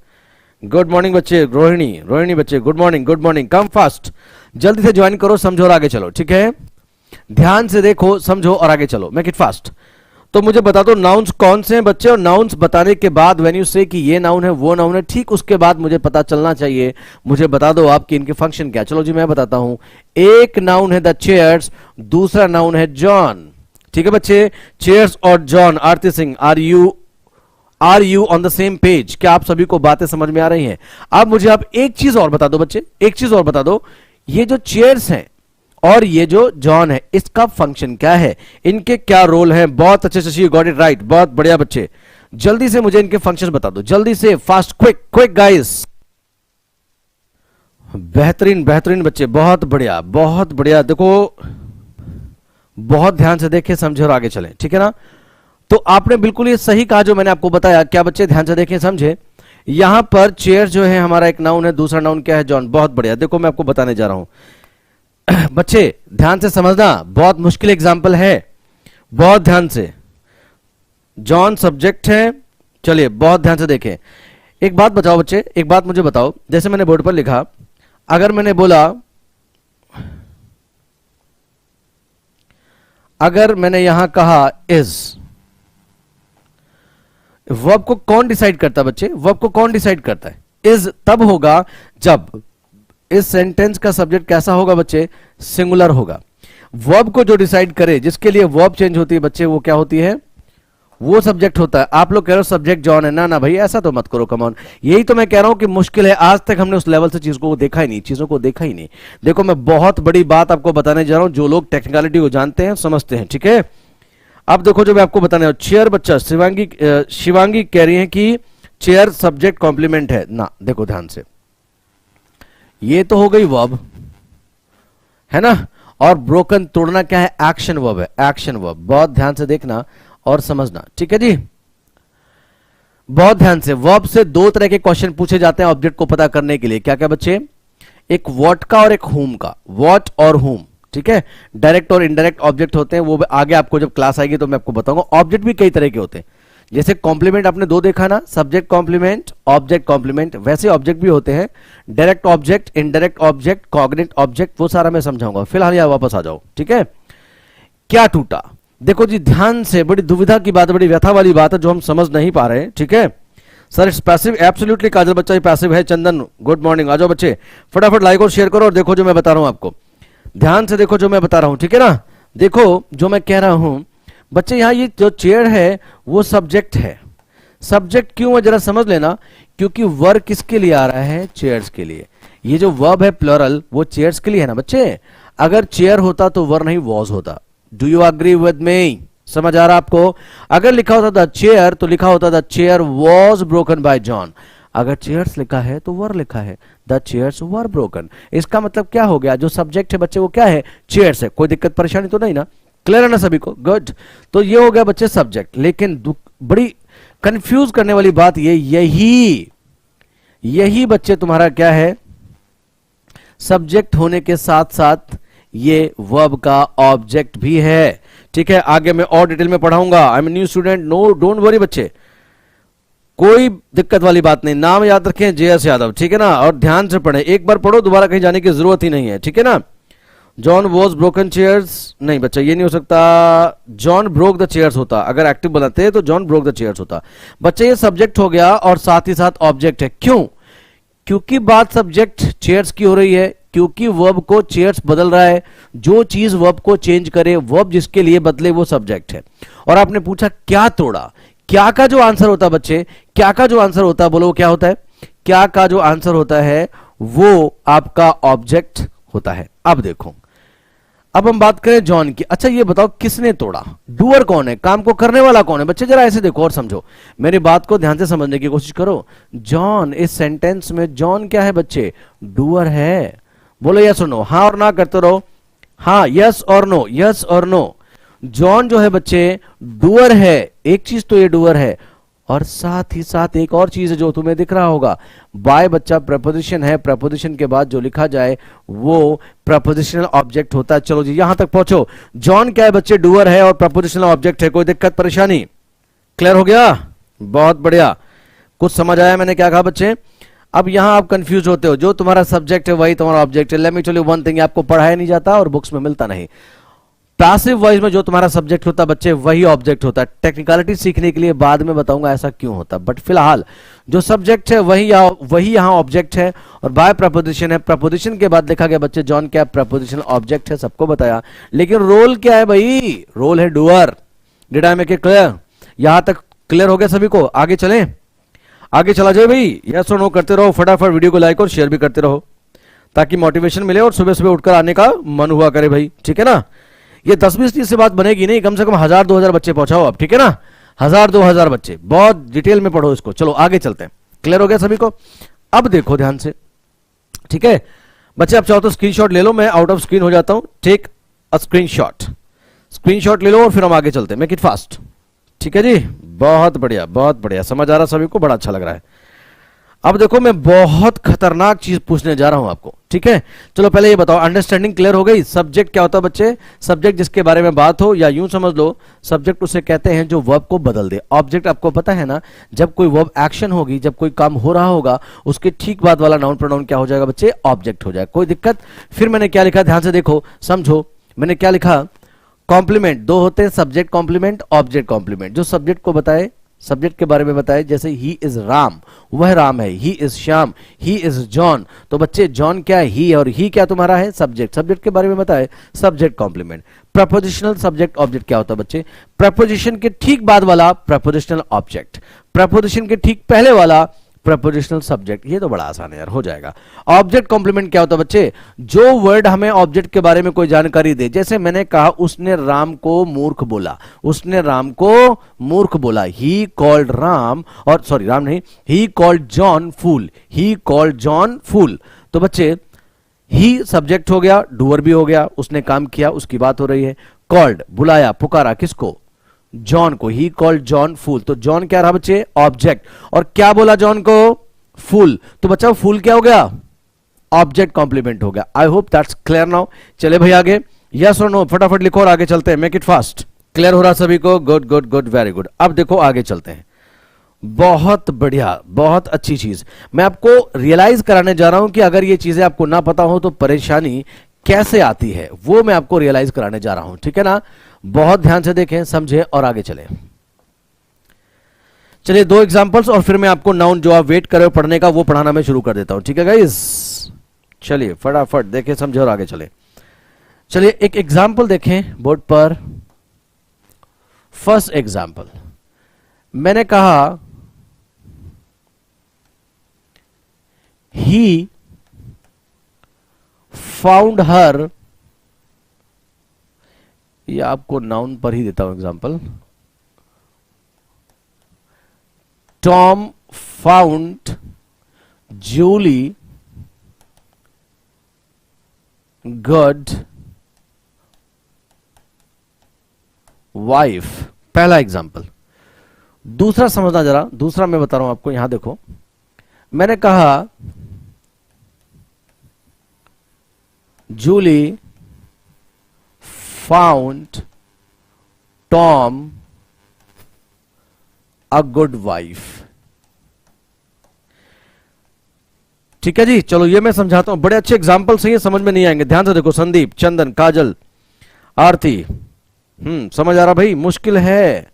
गुड मॉर्निंग बच्चे। रोहिणी बच्चे, गुड मॉर्निंग, कम फास्ट। जल्दी से ज्वाइन करो, समझो और आगे चलो, ठीक है। ध्यान से देखो, समझो और आगे चलो, मेक इट फास्ट। तो मुझे बता दो नाउन्स कौन से हैं बच्चे, और नाउन्स बताने के बाद व्हेन यू से कि ये नाउन है, वो नाउन है, ठीक उसके बाद मुझे पता चलना चाहिए, मुझे बता दो आपकी इनके फंक्शन क्या। चलो जी मैं बताता हूं। एक नाउन है द चेयर्स, दूसरा नाउन है जॉन, ठीक है बच्चे। चेयर्स और John. Aarti Singh, are you on the same page? क्या आप सभी को बातें समझ में आ रही हैं? अब मुझे आप एक चीज और बता दो बच्चे, एक चीज और बता दो, ये जो चेयर्स हैं और ये जो जॉन है, इसका फंक्शन क्या है, इनके क्या रोल हैं? बहुत अच्छे से, गॉट इट राइट, बहुत बढ़िया बच्चे। जल्दी से मुझे इनके फंक्शन बता दो, जल्दी से, फास्ट, क्विक गाइस। बेहतरीन बच्चे, बहुत बढ़िया। देखो बहुत ध्यान से देखें, समझे और आगे चलें, ठीक है ना। तो आपने बिल्कुल ये सही कहा जो मैंने आपको बताया। क्या बच्चे ध्यान से देखें, समझे। यहां पर चेयर जो है हमारा एक नाउन है, दूसरा नाउन क्या है, जॉन। बहुत बढ़िया, देखो मैं आपको बताने जा रहा हूं बच्चे ध्यान से समझना, बहुत मुश्किल एग्जाम्पल है, बहुत ध्यान से। जॉन सब्जेक्ट है, चलिए बहुत ध्यान से देखें। एक बात बताओ बच्चे, एक बात मुझे बताओ, जैसे मैंने बोर्ड पर लिखा, अगर मैंने बोला, अगर मैंने यहां कहा इज, वर्ब को कौन डिसाइड करता है बच्चे, वर्ब को कौन डिसाइड करता है। इज तब होगा जब इस सेंटेंस का सब्जेक्ट कैसा होगा बच्चे, सिंगुलर होगा। वर्ब को जो डिसाइड करे, जिसके लिए वर्ब चेंज होती है बच्चे, वो क्या होती है, वो सब्जेक्ट होता है। आप लोग कह रहे हो सब्जेक्ट जॉन है, ना ना भाई ऐसा तो मत करो, कम ऑन। यही तो मैं कह रहा हूं कि मुश्किल है, आज तक हमने उस लेवल से चीजों को देखा ही नहीं, चीजों को देखा ही नहीं। देखो मैं बहुत बड़ी बात आपको बताने जा रहा हूं, जो लोग टेक्निकलिटी को जानते हैं समझते हैं, ठीक है। अब देखो जो मैं आपको बताने वाला, चेयर बच्चा, शिवांगी कह रही है कि चेयर सब्जेक्ट कॉम्प्लीमेंट है ना। देखो ध्यान से, ये तो हो गई वर्ब, है ना। और ब्रोकन, तोड़ना क्या है, एक्शन वर्ब है, एक्शन वर्ब। बहुत ध्यान से देखना और समझना, ठीक है जी। बहुत ध्यान से, वर्ब से दो तरह के क्वेश्चन पूछे जाते हैं ऑब्जेक्ट को पता करने के लिए। क्या क्या बच्चे, एक व्हाट का और एक हुम का, व्हाट और हुम, ठीक है। डायरेक्ट और इनडायरेक्ट ऑब्जेक्ट होते हैं, वो आगे आपको जब क्लास आएगी तो मैं आपको बताऊंगा। ऑब्जेक्ट भी कई तरह के होते हैं, जैसे कॉम्प्लीमेंट आपने दो देखा ना, सब्जेक्ट कॉम्प्लीमेंट, ऑब्जेक्ट कॉम्प्लीमेंट, वैसे ऑब्जेक्ट भी होते हैं, direct object, indirect object, cognate object, वो सारा मैं समझाऊंगा। फिलहाल यहां वापस आ जाओ, ठीक है। क्या टूटा, देखो जी ध्यान से, बड़ी दुविधा की बात, बड़ी व्यथा वाली बात है जो हम समझ नहीं पा रहे हैं, ठीक है। सर इट्स पैसिव, एब्सोल्युटली काजल बच्चा ही पैसिव है। चंदन गुड मॉर्निंग, आ जाओ बच्चे, फटाफट लाइक और शेयर करो और देखो जो मैं बता रहा हूं आपको, ध्यान से देखो जो मैं बता रहा हूं, ठीक है ना। देखो जो मैं कह रहा हूं बच्चे, यहां ये जो चेयर है वो सब्जेक्ट है। सब्जेक्ट क्यों है जरा समझ लेना, क्योंकि वर्ब किसके लिए आ रहा है, चेयर्स के लिए। ये जो वर्ब है प्लूरल, वो चेयर्स के लिए है ना बच्चे। अगर चेयर होता तो वर्ब नहीं वॉज होता। Do you agree with me, समझ आ रहा आपको। अगर लिखा होता द चेयर तो लिखा होता the chair was broken by John. अगर चेयर्स लिखा है तो वर लिखा है द चेयर्स वर ब्रोकन। इसका मतलब क्या हो गया, जो सब्जेक्ट है बच्चे वो क्या है, चेयर्स है। कोई दिक्कत परेशानी तो नहीं ना, क्लियर है ना सभी को, गुड। तो ये हो गया बच्चे सब्जेक्ट। लेकिन बड़ी कंफ्यूज करने वाली बात ये, यही बच्चे तुम्हारा क्या है, सब्जेक्ट होने के साथ साथ ये वर्ब का ऑब्जेक्ट भी है, ठीक है। आगे मैं और डिटेल में पढ़ाऊंगा। I am new student, no don't worry बच्चे, कोई दिक्कत वाली बात नहीं। नाम याद रखें JS यादव, ठीक है ना। और ध्यान से पढ़ें, एक बार पढ़ो, दोबारा कहीं जाने की जरूरत ही नहीं है, ठीक है ना। जॉन वॉज ब्रोकन चेयर्स, नहीं बच्चा ये नहीं हो सकता, जॉन ब्रोक द चेयर्स होता। अगर एक्टिव बनाते तो जॉन ब्रोक द चेयर्स होता। बच्चा ये सब्जेक्ट हो गया और साथ ही साथ ऑब्जेक्ट है। क्यों, क्योंकि बात सब्जेक्ट चेयर्स की हो रही है, क्योंकि वर्ब को चेयर्स बदल रहा है। जो चीज वर्ब को चेंज करे, वर्ब जिसके लिए बदले, वो सब्जेक्ट है। और आपने पूछा क्या तोड़ा, क्या का जो आंसर होता है बच्चे, क्या का जो आंसर होता है, बोलो वो क्या होता है, क्या का जो आंसर होता है वो आपका ऑब्जेक्ट होता है। अब देखो, अब हम बात करें जॉन की। अच्छा ये बताओ किसने तोड़ा, डूअर कौन है, काम को करने वाला कौन है बच्चे, जरा ऐसे देखो और समझो, मेरी बात को ध्यान से समझने की कोशिश करो। जॉन, इस सेंटेंस में जॉन क्या है बच्चे, डूअर है। बोलो यस और नो, हाँ और ना करते रहो, हाँ यस और नो, यस और नो। जॉन जो है बच्चे डूअर है, एक चीज तो ये डूअर है, और साथ ही साथ एक और चीज है जो तुम्हें दिख रहा होगा, बाय बच्चा प्रपोजिशन है। प्रपोजिशन के बाद जो लिखा जाए वो प्रपोजिशनल ऑब्जेक्ट होता है। चलो जी यहां तक पहुंचो, जॉन क्या है बच्चे, डूअर है और प्रपोजिशनल ऑब्जेक्ट है। कोई दिक्कत परेशानी, क्लियर हो गया, बहुत बढ़िया। कुछ समझ आया मैंने क्या कहा बच्चे। अब यहां आप कंफ्यूज होते हो, जो तुम्हारा सब्जेक्ट है वही तुम्हारा ऑब्जेक्ट है। Let me tell you one thing, आपको पढ़ाया नहीं जाता और बुक्स में मिलता नहीं। पैसिव वॉइस में जो तुम्हारा सब्जेक्ट होता है बच्चे वही ऑब्जेक्ट होता है। टेक्निकलिटी सीखने के लिए बाद में बताऊंगा ऐसा क्यों होता है, बट फिलहाल जो सब्जेक्ट है वही यहां ऑब्जेक्ट है और बाय प्रपोजिशन है। प्रपोजिशन के बाद लिखा गया बच्चे जॉन क्या प्रपोजिशनल ऑब्जेक्ट है, सबको बताया। लेकिन रोल क्या है भाई, रोल है doer. Did I make it clear, यहां तक क्लियर हो गया सभी को। आगे चलें, आगे चला जाए भाई, यस और नो करते रहो, फटाफट वीडियो को लाइक और शेयर भी करते रहो ताकि मोटिवेशन मिले और सुबह सुबह उठकर आने का मन हुआ करे भाई, ठीक है ना। ये 10-20-30 से बात बनेगी नहीं, कम से कम 1000-2000 बच्चे पहुंचाओ आप, ठीक है ना। 1000-2000 बच्चे, बहुत डिटेल में पढ़ो इसको। चलो आगे चलते हैं, क्लियर हो गया सभी को। अब देखो ध्यान से, ठीक है बच्चे, आप चाहो तो स्क्रीनशॉट ले लो, मैं आउट ऑफ स्क्रीन हो जाता हूं। टेक अ स्क्रीनशॉट, स्क्रीनशॉट ले लो और फिर हम आगे चलते हैं, मेक इट फास्ट। ठीक है जी, बहुत बढ़िया बहुत बढ़िया, समझ आ रहा सभी को, बड़ा अच्छा लग रहा है। अब देखो मैं बहुत खतरनाक चीज पूछने जा रहा हूं आपको, ठीक है। चलो पहले ये बताओ, अंडरस्टैंडिंग क्लियर हो गई? सब्जेक्ट क्या होता है बच्चे? सब्जेक्ट जिसके बारे में बात हो, या यूं समझ लो सब्जेक्ट उसे कहते हैं जो वर्ब को बदल दे। ऑब्जेक्ट आपको पता है ना, जब कोई वर्ब एक्शन होगी, जब कोई काम हो रहा होगा, उसके ठीक बाद वाला नाउन प्रोनाउन क्या हो जाएगा बच्चे? ऑब्जेक्ट हो जाएगा। कोई दिक्कत? फिर मैंने क्या लिखा, ध्यान से देखो समझो, मैंने क्या लिखा? कॉम्प्लीमेंट दो होते हैं, सब्जेक्ट कॉम्प्लीमेंट, ऑब्जेक्ट कॉम्प्लीमेंट। जो सब्जेक्ट को बताए, सब्जेक्ट के बारे में बताए, जैसे ही इज राम, वह राम है। He is Shyam, he is John. तो बच्चे जॉन क्या है? ही, और ही क्या तुम्हारा है? सब्जेक्ट। सब्जेक्ट के बारे में बताए, subject complement. Prepositional subject object क्या होता है बच्चे? प्रपोजिशन के ठीक बाद वाला प्रपोजिशनल ऑब्जेक्ट, प्रपोजिशन के ठीक पहले वाला प्रपोजिशनल सब्जेक्ट। ये तो बड़ा आसान है यार, हो जाएगा। ऑब्जेक्ट कॉम्प्लीमेंट क्या होता है बच्चे? जो वर्ड हमें ऑब्जेक्ट के बारे में कोई जानकारी दे, जैसे मैंने कहा उसने राम को मूर्ख बोला, उसने राम को मूर्ख बोला। ही कॉल्ड राम, और सॉरी राम नहीं, he called John fool, he called John fool. तो बच्चे ही सब्जेक्ट हो गया, डूअर भी हो गया, उसने काम किया, उसकी बात हो रही है। कॉल्ड बुलाया, पुकारा, किसको? जॉन को। ही कॉल्ड जॉन फूल, तो जॉन क्या रहा बच्चे? ऑब्जेक्ट। और क्या बोला जॉन को? फूल। तो बच्चा फूल क्या हो गया? ऑब्जेक्ट कॉम्प्लीमेंट हो गया। I hope that's clear now. चले भाई आगे, यस और नो फटाफट लिखो और आगे चलते हैं, मेक इट फास्ट। क्लियर हो रहा सभी को? Good good good, very good. अब देखो आगे चलते हैं। बहुत बढ़िया, बहुत अच्छी चीज मैं आपको रियलाइज कराने जा रहा हूं कि अगर ये चीजें आपको ना पता हो तो परेशानी कैसे आती है, वो मैं आपको रियलाइज कराने जा रहा हूं, ठीक है ना। बहुत ध्यान से देखें, समझें और आगे चलें। चलिए दो एग्जांपल्स और फिर मैं आपको नाउन जो आप वेट कर रहे हो पढ़ने का वो पढ़ाना मैं शुरू कर देता हूं, ठीक है गाइस। चलिए फटाफट देखें, समझे और आगे चले। चलिए एक एग्जांपल देखें बोर्ड पर। फर्स्ट एग्जांपल, मैंने कहा ही फाउंड हर, ये आपको नाउन पर ही देता हूं example. Tom found Julie good wife, पहला एग्जांपल। दूसरा समझना जरा, दूसरा मैं बता रहा हूं आपको, यहां देखो मैंने कहा Julie found Tom a good wife. ठीक है जी, चलो ये मैं समझाता हूं। बड़े अच्छे एग्जाम्पल से ये समझ में नहीं आएंगे, ध्यान से देखो। संदीप, चंदन, काजल, आरती, समझ आ रहा भाई? मुश्किल है,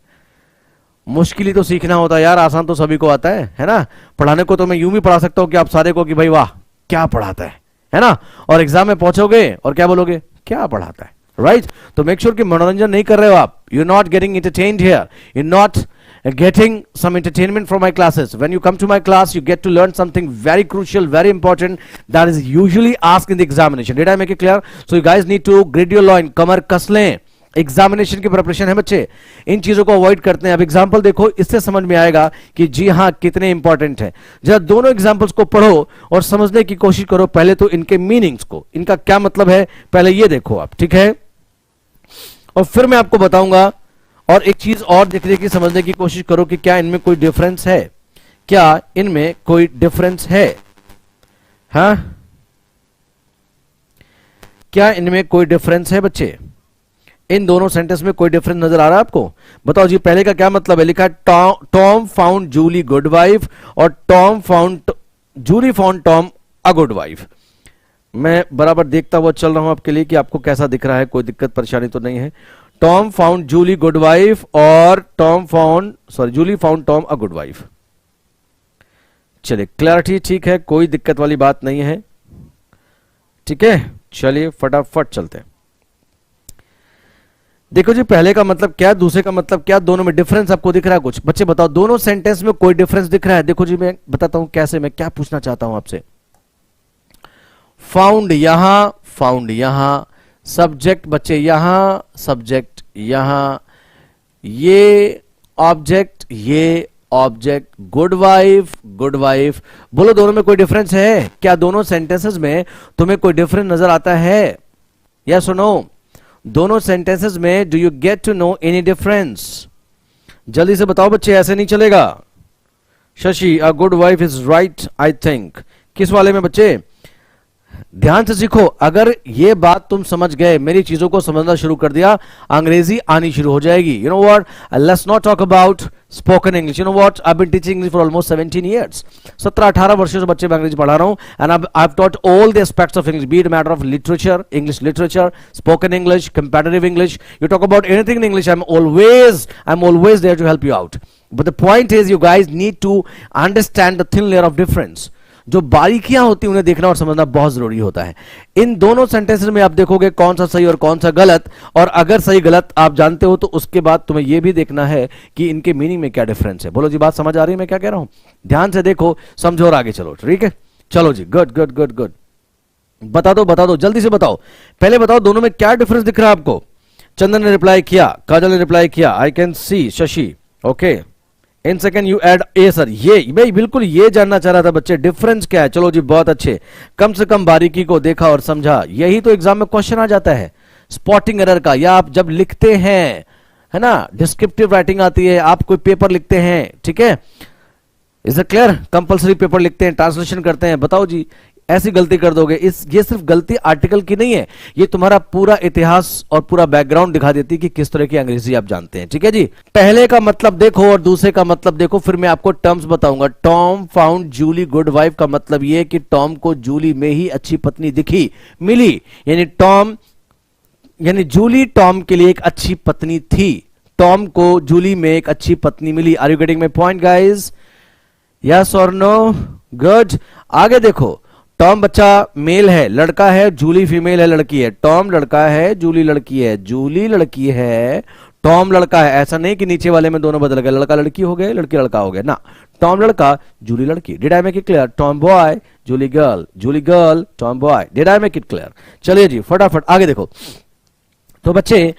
मुश्किल ही तो सीखना होता है यार, आसान तो सभी को आता है ना। पढ़ाने को तो मैं यूं भी पढ़ा सकता हूं कि आप सारे को कि भाई वाह क्या पढ़ाता है ना। और एग्जाम में पहुंचोगे और क्या बोलोगे? क्या पढ़ाता है, राइट। तो मेक श्योर कि मनोरंजन नहीं कर रहे हो आप। You not getting entertained here, you not getting some entertainment from my classes. When you come to my class, you get to learn something very crucial, very important, that is usually asked in the examination. Did I make it clear? So you guys need to grid your loin, कमर कस लें, examination की preparation है बच्चे, इन चीजों को avoid करते हैं। अब example देखो, इससे समझ में आएगा कि जी हाँ कितने इंपॉर्टेंट है। जरा दोनों एग्जाम्पल्स को पढ़ो और समझने की कोशिश करो। पहले तो इनके मीनिंग्स को, इनका क्या मतलब है, पहले ये देखो आप, ठीक है। और फिर मैं आपको बताऊंगा। और एक चीज और देखने की, समझने की कोशिश करो कि क्या इनमें कोई डिफरेंस है, क्या इनमें कोई डिफरेंस है, हाँ क्या इनमें कोई डिफरेंस है बच्चे? इन दोनों सेंटेंस में कोई डिफरेंस नजर आ रहा है आपको? बताओ जी। पहले का क्या मतलब है? लिखा है Tom found Julie good wife, और Julie found Tom a good wife. मैं बराबर देखता हुआ चल रहा हूं आपके लिए कि आपको कैसा दिख रहा है, कोई दिक्कत परेशानी तो नहीं है। Tom found Julie good wife और Julie found Tom a good wife. चलिए क्लैरिटी ठीक है, कोई दिक्कत वाली बात नहीं है, ठीक है। चलिए फटाफट चलते हैं। देखो जी, पहले का मतलब क्या, दूसरे का मतलब क्या, दोनों में डिफरेंस आपको दिख रहा है कुछ? बच्चे बताओ, दोनों सेंटेंस में कोई डिफरेंस दिख रहा है? देखो जी मैं बताता हूं कैसे, मैं क्या पूछना चाहता हूं आपसे। फाउंड यहां, सब्जेक्ट बच्चे यहां, सब्जेक्ट यहां, ये ऑब्जेक्ट, गुड वाइफ। बोलो दोनों में कोई डिफरेंस है? क्या दोनों सेंटेंसेस में तुम्हें कोई डिफरेंस नजर आता है? या सुनो, दोनों सेंटेंसेस में do you get to know any difference? जल्दी से बताओ बच्चे, ऐसे नहीं चलेगा। Shashi, a good wife is right I think. किस वाले में बच्चे? ध्यान से सीखो। अगर ये बात तुम समझ गए, मेरी चीजों को समझना शुरू कर दिया, अंग्रेजी आनी शुरू हो जाएगी। You know what, let's not talk about spoken English. You know what, I been teaching English for almost 17 years. 17-18 वर्षों से बच्चे मैं अंग्रेजी पढ़ा रहा हूं, and I have taught all the aspects of English, be it matter of literature, English literature, spoken English, comparative English, you talk about anything in English, I am always there to help you out. But the point is, you guys need to understand the thin layer of difference. जो बारीकियां होती हैं उन्हें देखना और समझना बहुत जरूरी होता है। इन दोनों सेंटेंसेस में आप देखोगे कौन सा सही और कौन सा गलत, और अगर सही गलत आप जानते हो तो उसके बाद तुम्हें यह भी देखना है कि इनके मीनिंग में क्या डिफरेंस है। बोलो जी, बात समझ आ रही है मैं क्या कह रहा हूं? ध्यान से देखो, समझो और आगे चलो, ठीक है? चलो जी, गुड गुड गुड गुड। बता दो जल्दी से बताओ। पहले बताओ दोनों में क्या डिफरेंस दिख रहा है आपको? चंदन ने रिप्लाई किया, काजल ने रिप्लाई किया, I can see. Shashi, okay, in second you add a sir. ये भाई बिल्कुल ये जानना चाह रहा था बच्चे, डिफरेंस क्या है। चलो जी, बहुत अच्छे, कम से कम बारीकी को देखा और समझा। यही तो एग्जाम में क्वेश्चन आ जाता है, स्पॉटिंग एरर का। या आप जब लिखते हैं, है ना, डिस्क्रिप्टिव राइटिंग आती है, आप कोई पेपर लिखते हैं, ठीक है, is it clear? Compulsory paper लिखते हैं, ट्रांसलेशन करते हैं, बताओ जी, ऐसी गलती कर दोगे। ये सिर्फ गलती आर्टिकल की नहीं है, ये तुम्हारा पूरा इतिहास और पूरा बैकग्राउंड दिखा देती है कि किस तरह की अंग्रेजी आप जानते हैं, ठीक है जी? पहले का मतलब देखो और दूसरे का मतलब देखो, फिर मैं आपको टर्म्स बताऊंगा। Tom found Julie good wife का मतलब यह कि टॉम को जूली में ही अच्छी पत्नी दिखी, मिली। यानी जूली टॉम के लिए एक अच्छी पत्नी थी, टॉम को जूली में एक अच्छी पत्नी मिली। Are you getting my point guys? Yes और नो? गुड। आगे देखो, टॉम बच्चा मेल है, लड़का है, जूली फीमेल है, लड़की है। टॉम लड़का है, जूली लड़की है, जूली लड़की है, टॉम लड़का है। ऐसा नहीं कि नीचे वाले में दोनों बदल गए, लड़का लड़की हो गए, लड़की लड़का हो गया ना। टॉम लड़का, जूली लड़की। Did I make it clear? Tom boy, Julie girl, Julie girl, Tom boy. Did I make it clear? चलिए जी, फटाफट आगे देखो। तो बच्चे,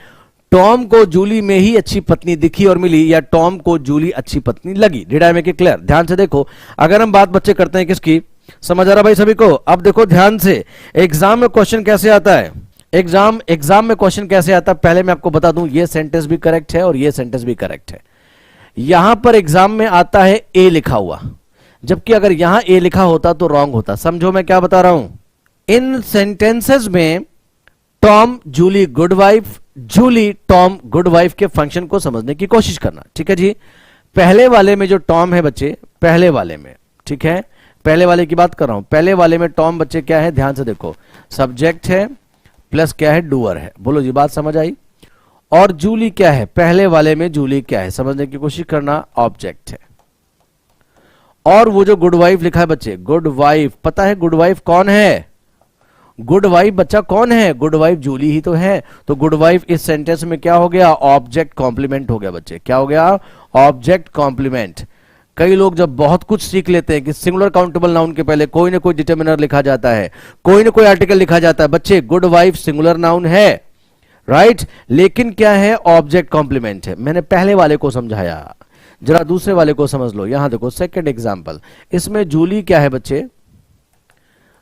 टॉम को जूली में ही अच्छी पत्नी दिखी और मिली, या टॉम को जूली अच्छी पत्नी लगी। Did I make it clear? ध्यान से देखो। अगर हम बात बच्चे करते हैं किसकी, समझ आ रहा भाई सभी को? अब देखो ध्यान से, एग्जाम में क्वेश्चन कैसे आता है। एग्जाम में क्वेश्चन कैसे आता है, पहले मैं आपको बता दूं, ये सेंटेंस भी करेक्ट है और ये सेंटेंस भी करेक्ट है। यहां पर एग्जाम में आता है ए लिखा हुआ, जबकि अगर यहां ए लिखा होता तो रॉन्ग होता। समझो मैं क्या बता रहा हूं। इन सेंटेंसेस में Tom Julie good wife, Julie Tom good wife के फंक्शन को समझने की कोशिश करना, ठीक है जी? पहले वाले में जो टॉम है बच्चे, पहले वाले में, ठीक है, पहले वाले की बात कर रहा हूं। पहले वाले में टॉम बच्चे क्या है, ध्यान से देखो, सब्जेक्ट है प्लस क्या है, डूअर है। बोलो जी, बात समझ आई? और जूली क्या है, पहले वाले में जूली क्या है, समझने की कोशिश करना, ऑब्जेक्ट है। और वो जो गुड वाइफ लिखा है बच्चे, गुड वाइफ, पता है गुड वाइफ कौन है? गुड वाइफ बच्चा कौन है? गुड वाइफ जूली ही तो है। तो गुड वाइफ इस सेंटेंस में क्या हो गया, ऑब्जेक्ट कॉम्प्लीमेंट हो गया बच्चे। क्या हो गया? Object complement. कई लोग जब बहुत कुछ सीख लेते हैं कि सिंगुलर काउंटेबल नाउन के पहले कोई ना कोई डिटर्मिनर लिखा जाता है, कोई ना कोई आर्टिकल लिखा जाता है। बच्चे, गुड वाइफ सिंगुलर नाउन है, राइट, लेकिन क्या है, ऑब्जेक्ट कॉम्प्लीमेंट है। मैंने पहले वाले को समझाया, जरा दूसरे वाले को समझ लो। यहां देखो, सेकंड एग्जांपल, इसमें जूली क्या है बच्चे,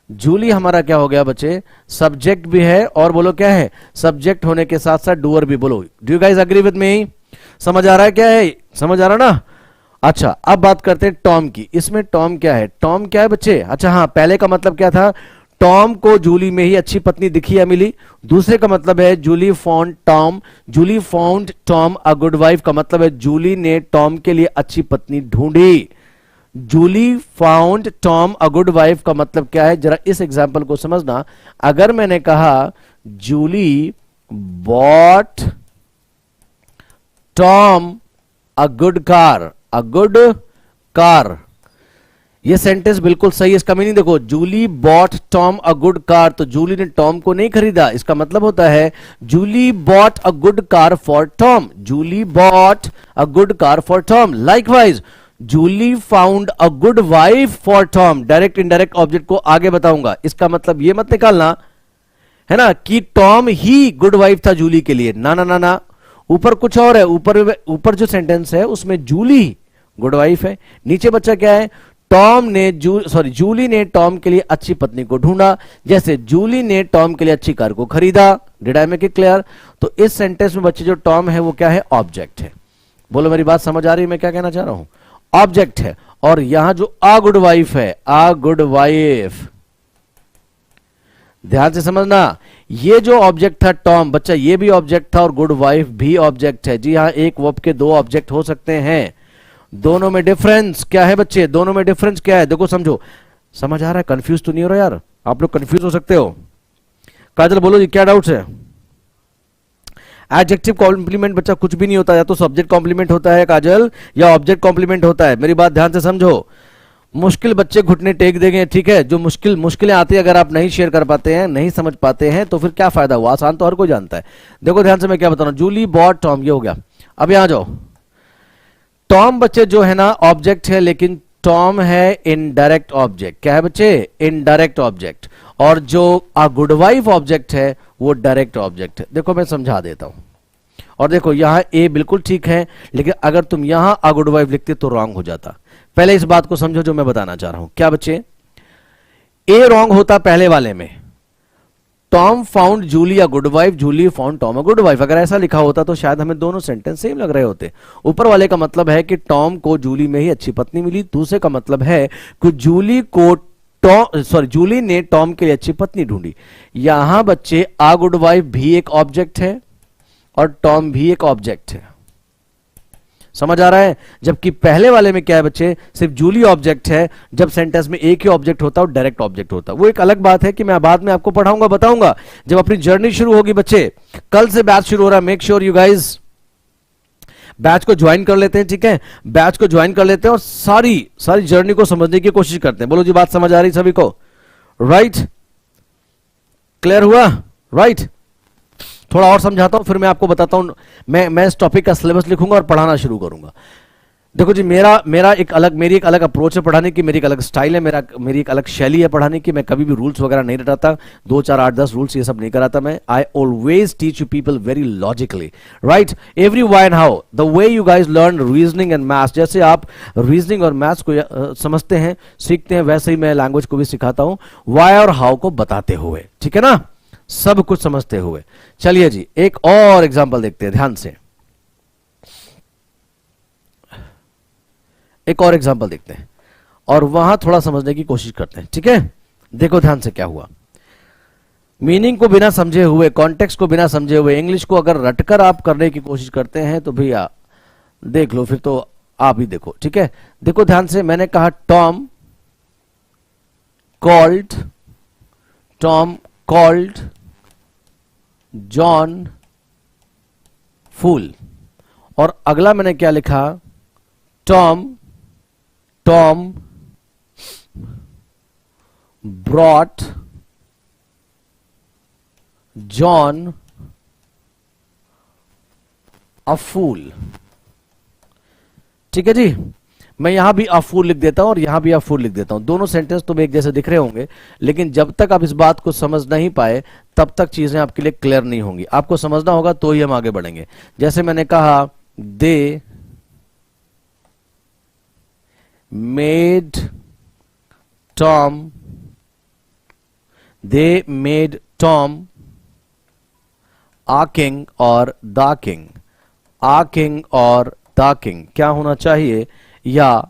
जूली हमारा क्या हो गया बच्चे, सब्जेक्ट भी है, और बोलो क्या है, सब्जेक्ट होने के साथ साथ डूअर भी। बोलो, do you guys agree with me? समझ आ रहा है क्या है? समझ आ रहा ना? अच्छा, अब बात करते हैं टॉम की। इसमें टॉम क्या है, टॉम क्या है बच्चे? अच्छा हाँ, पहले का मतलब क्या था, टॉम को जूली में ही अच्छी पत्नी दिखी या मिली। दूसरे का मतलब है Julie found Tom, Julie found Tom a good wife का मतलब है जूली ने टॉम के लिए अच्छी पत्नी ढूंढी। Julie found Tom a good wife का मतलब क्या है, जरा इस एग्जांपल को समझना। अगर मैंने कहा Julie bought Tom a good car, a good car, ये सेंटेंस बिल्कुल सही है। इसका मीनिंग देखो, Julie bought Tom a good car, तो जूली ने टॉम को नहीं खरीदा। इसका मतलब होता है Julie bought a good car for Tom, Julie bought a good car for Tom. Likewise, Julie found a good wife for Tom. Direct indirect object को आगे बताऊंगा। इसका मतलब ये मत निकालना है ना कि टॉम ही गुड वाइफ था जूली के लिए। ना ना ना ना, ऊपर कुछ और है। ऊपर जो सेंटेंस है उसमें जूली गुड वाइफ है, नीचे बच्चा क्या है, जूली ने टॉम के लिए अच्छी पत्नी को ढूंढा, जैसे जूली ने टॉम के लिए अच्छी कार को खरीदा। Did I make it clear? तो इस सेंटेंस में बच्चे जो टॉम है वो क्या है? ऑब्जेक्ट है। बोलो मेरी बात समझ आ रही है मैं क्या कहना चाह रहा हूं? ऑब्जेक्ट है। और यहां जो आ गुड वाइफ है, आ गुड वाइफ, ध्यान से समझना, ये जो ऑब्जेक्ट था टॉम, बच्चा ये भी ऑब्जेक्ट था और गुड वाइफ भी ऑब्जेक्ट है। जी हाँ, एक वर्ब के दो ऑब्जेक्ट हो सकते हैं। दोनों में डिफरेंस क्या है बच्चे? दोनों में डिफरेंस क्या है? देखो समझो, समझ आ रहा है? कंफ्यूज तो नहीं हो रहा यार? आप लोग कंफ्यूज हो सकते हो। काजल बोलो जी, क्या डाउट्स है? एडजेक्टिव कॉम्प्लीमेंट बच्चा कुछ भी नहीं होता, या तो सब्जेक्ट कॉम्प्लीमेंट होता है काजल, या ऑब्जेक्ट कॉम्प्लीमेंट होता है। मेरी बात ध्यान से समझो। मुश्किल बच्चे घुटने टेक देंगे, ठीक है? जो मुश्किलें आती है, अगर आप नहीं शेयर कर पाते हैं, नहीं समझ पाते हैं, तो फिर क्या फायदा हुआ? आसान तो हर कोई जानता है। देखो ध्यान से मैं क्या बता रहा हूं। जूली बॉट टॉम, ये हो गया। अब यहां जाओ। टॉम बच्चे जो है ना ऑब्जेक्ट है, लेकिन टॉम है इनडायरेक्ट ऑब्जेक्ट। क्या है बच्चे? Indirect object. और जो आ गुड वाइफ ऑब्जेक्ट है वो डायरेक्ट ऑब्जेक्ट है। देखो मैं समझा देता हूं। और देखो यहां ए बिल्कुल ठीक है, लेकिन अगर तुम यहां आ गुड वाइफ लिखते तो रॉन्ग हो जाता। पहले इस बात को समझो जो मैं बताना चाह रहा हूं। क्या बच्चे? ए रॉन्ग होता पहले वाले में। Tom found Julie a good wife, Julie found Tom a good wife. अगर ऐसा लिखा होता तो शायद हमें दोनों सेंटेंस सेम लग रहे होते। ऊपर वाले का मतलब है कि टॉम को जूली में ही अच्छी पत्नी मिली, दूसरे का मतलब है कि जूली ने टॉम के लिए अच्छी पत्नी ढूंढी। यहां बच्चे आ गुड वाइफ भी एक ऑब्जेक्ट है और टॉम भी एक ऑब्जेक्ट है। समझ आ रहा है? जबकि पहले वाले में क्या है बच्चे? सिर्फ जूली ऑब्जेक्ट है। जब सेंटेंस में एक ही ऑब्जेक्ट होता है और डायरेक्ट ऑब्जेक्ट होता है। वो एक अलग बात है कि मैं बाद में आपको पढ़ाऊंगा, बताऊंगा जब अपनी जर्नी शुरू होगी। बच्चे कल से बैच शुरू हो रहा है, make sure you guys batch को ज्वाइन कर लेते हैं, ठीक है? बैच को ज्वाइन कर लेते हैं और सारी जर्नी को समझने की कोशिश करते हैं। बोलो जी, बात समझ आ रही सभी को? राइट? क्लियर हुआ? राइट? थोड़ा और समझाता हूं, फिर मैं आपको बताता हूं। मैं इस टॉपिक का सिलेबस लिखूंगा और पढ़ाना शुरू करूंगा। देखो जी, मेरी एक अलग अप्रोच है पढ़ाने की, मेरी एक अलग स्टाइल है, मेरी एक अलग शैली है पढ़ाने की। मैं कभी भी रूल्स वगैरह नहीं रटाता, 2 4 8 10 रूल्स ये सब नहीं कराता मैं। I always teach you people very logically, right? Every why and how, the way you guys learn reasoning and maths, जैसे आप रीजनिंग और मैथ्स को समझते हैं, सीखते हैं, वैसे ही मैं लैंग्वेज को भी सिखाता हूं, वाई और हाउ को बताते हुए, ठीक है ना? सब कुछ समझते हुए। चलिए जी, एक और एग्जाम्पल देखते हैं ध्यान से। एक और एग्जाम्पल देखते हैं और वहां थोड़ा समझने की कोशिश करते हैं, ठीक है? देखो ध्यान से क्या हुआ। मीनिंग को बिना समझे हुए, कॉन्टेक्स्ट को बिना समझे हुए, इंग्लिश को अगर रटकर आप करने की कोशिश करते हैं तो भैया देख लो, फिर तो आप ही देखो, ठीक है? देखो ध्यान से, मैंने कहा टॉम कॉल्ड जॉन फूल। और अगला मैंने क्या लिखा? टॉम ब्रॉट जॉन अ फूल। ठीक है जी? मैं यहां भी अ फूल लिख देता हूं और यहां भी अ फूल लिख देता हूं। दोनों सेंटेंस तो एक जैसे दिख रहे होंगे, लेकिन जब तक आप इस बात को समझ नहीं पाए तब तक चीजें आपके लिए क्लियर नहीं होंगी। आपको समझना होगा तो ही हम आगे बढ़ेंगे। जैसे मैंने कहा they made Tom a king और द किंग। आ किंग और द किंग क्या होना चाहिए, या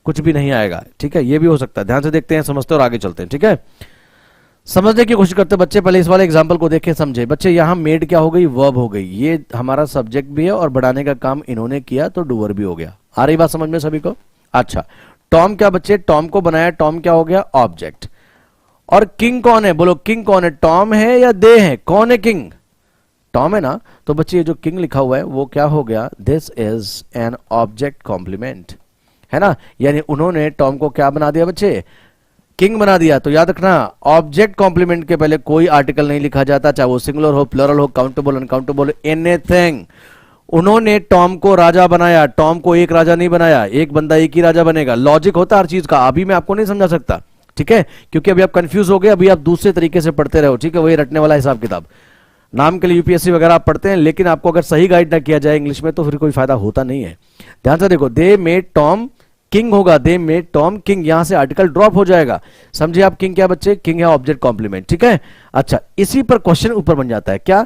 कुछ भी नहीं आएगा, ठीक है? ये भी हो सकता है। ध्यान से देखते हैं, समझते और आगे चलते हैं, ठीक है? समझने की कोशिश करते बच्चे। पहले इस वाले एग्जांपल को देखें, समझे बच्चे। यहां मेड क्या हो गई? वर्ब हो गई। ये हमारा सब्जेक्ट भी है और बढ़ाने का काम इन्होंने किया तो डूअर भी हो गया। आ रही बात समझ में सभी को? अच्छा, टॉम क्या बच्चे? टॉम को बनाया, टॉम क्या हो गया? ऑब्जेक्ट। और किंग कौन है? बोलो किंग कौन है? टॉम है या दे है? कौन है किंग? टॉम है ना? तो बच्चे ये जो किंग लिखा हुआ है वो क्या हो गया? This is an object complement, है ना? यानी उन्होंने टॉम को क्या बना दिया बच्चे? किंग बना दिया। तो याद रखना, ऑब्जेक्ट कॉम्प्लीमेंट के पहले कोई आर्टिकल नहीं लिखा जाता, चाहे वो सिंगुलर हो, प्लुरल हो, काउंटेबल, अनकाउंटेबल, एनीथिंग। उन्होंने टॉम को राजा बनाया, टॉम को एक राजा नहीं बनाया। एक बंदा एक ही राजा बनेगा। लॉजिक होता है हर चीज का, अभी मैं आपको नहीं समझा सकता, ठीक है? क्योंकि अभी आप कंफ्यूज हो गए, अभी आप दूसरे तरीके से पढ़ते रहो, ठीक है? वही रटने वाला हिसाब किताब। नाम के लिए यूपीएससी वगैरह आप पढ़ते हैं, लेकिन आपको अगर सही गाइड ना किया जाए इंग्लिश में तो फिर कोई फायदा होता नहीं है। ध्यान से देखो, दे मेड टॉम किंग होगा, दे मेड टॉम किंग, यहां से आर्टिकल ड्रॉप हो जाएगा। समझे आप किंग क्या बच्चे, किंग है ऑब्जेक्ट कॉम्प्लीमेंट, ठीक है। अच्छा, इसी पर क्वेश्चन ऊपर बन जाता है क्या,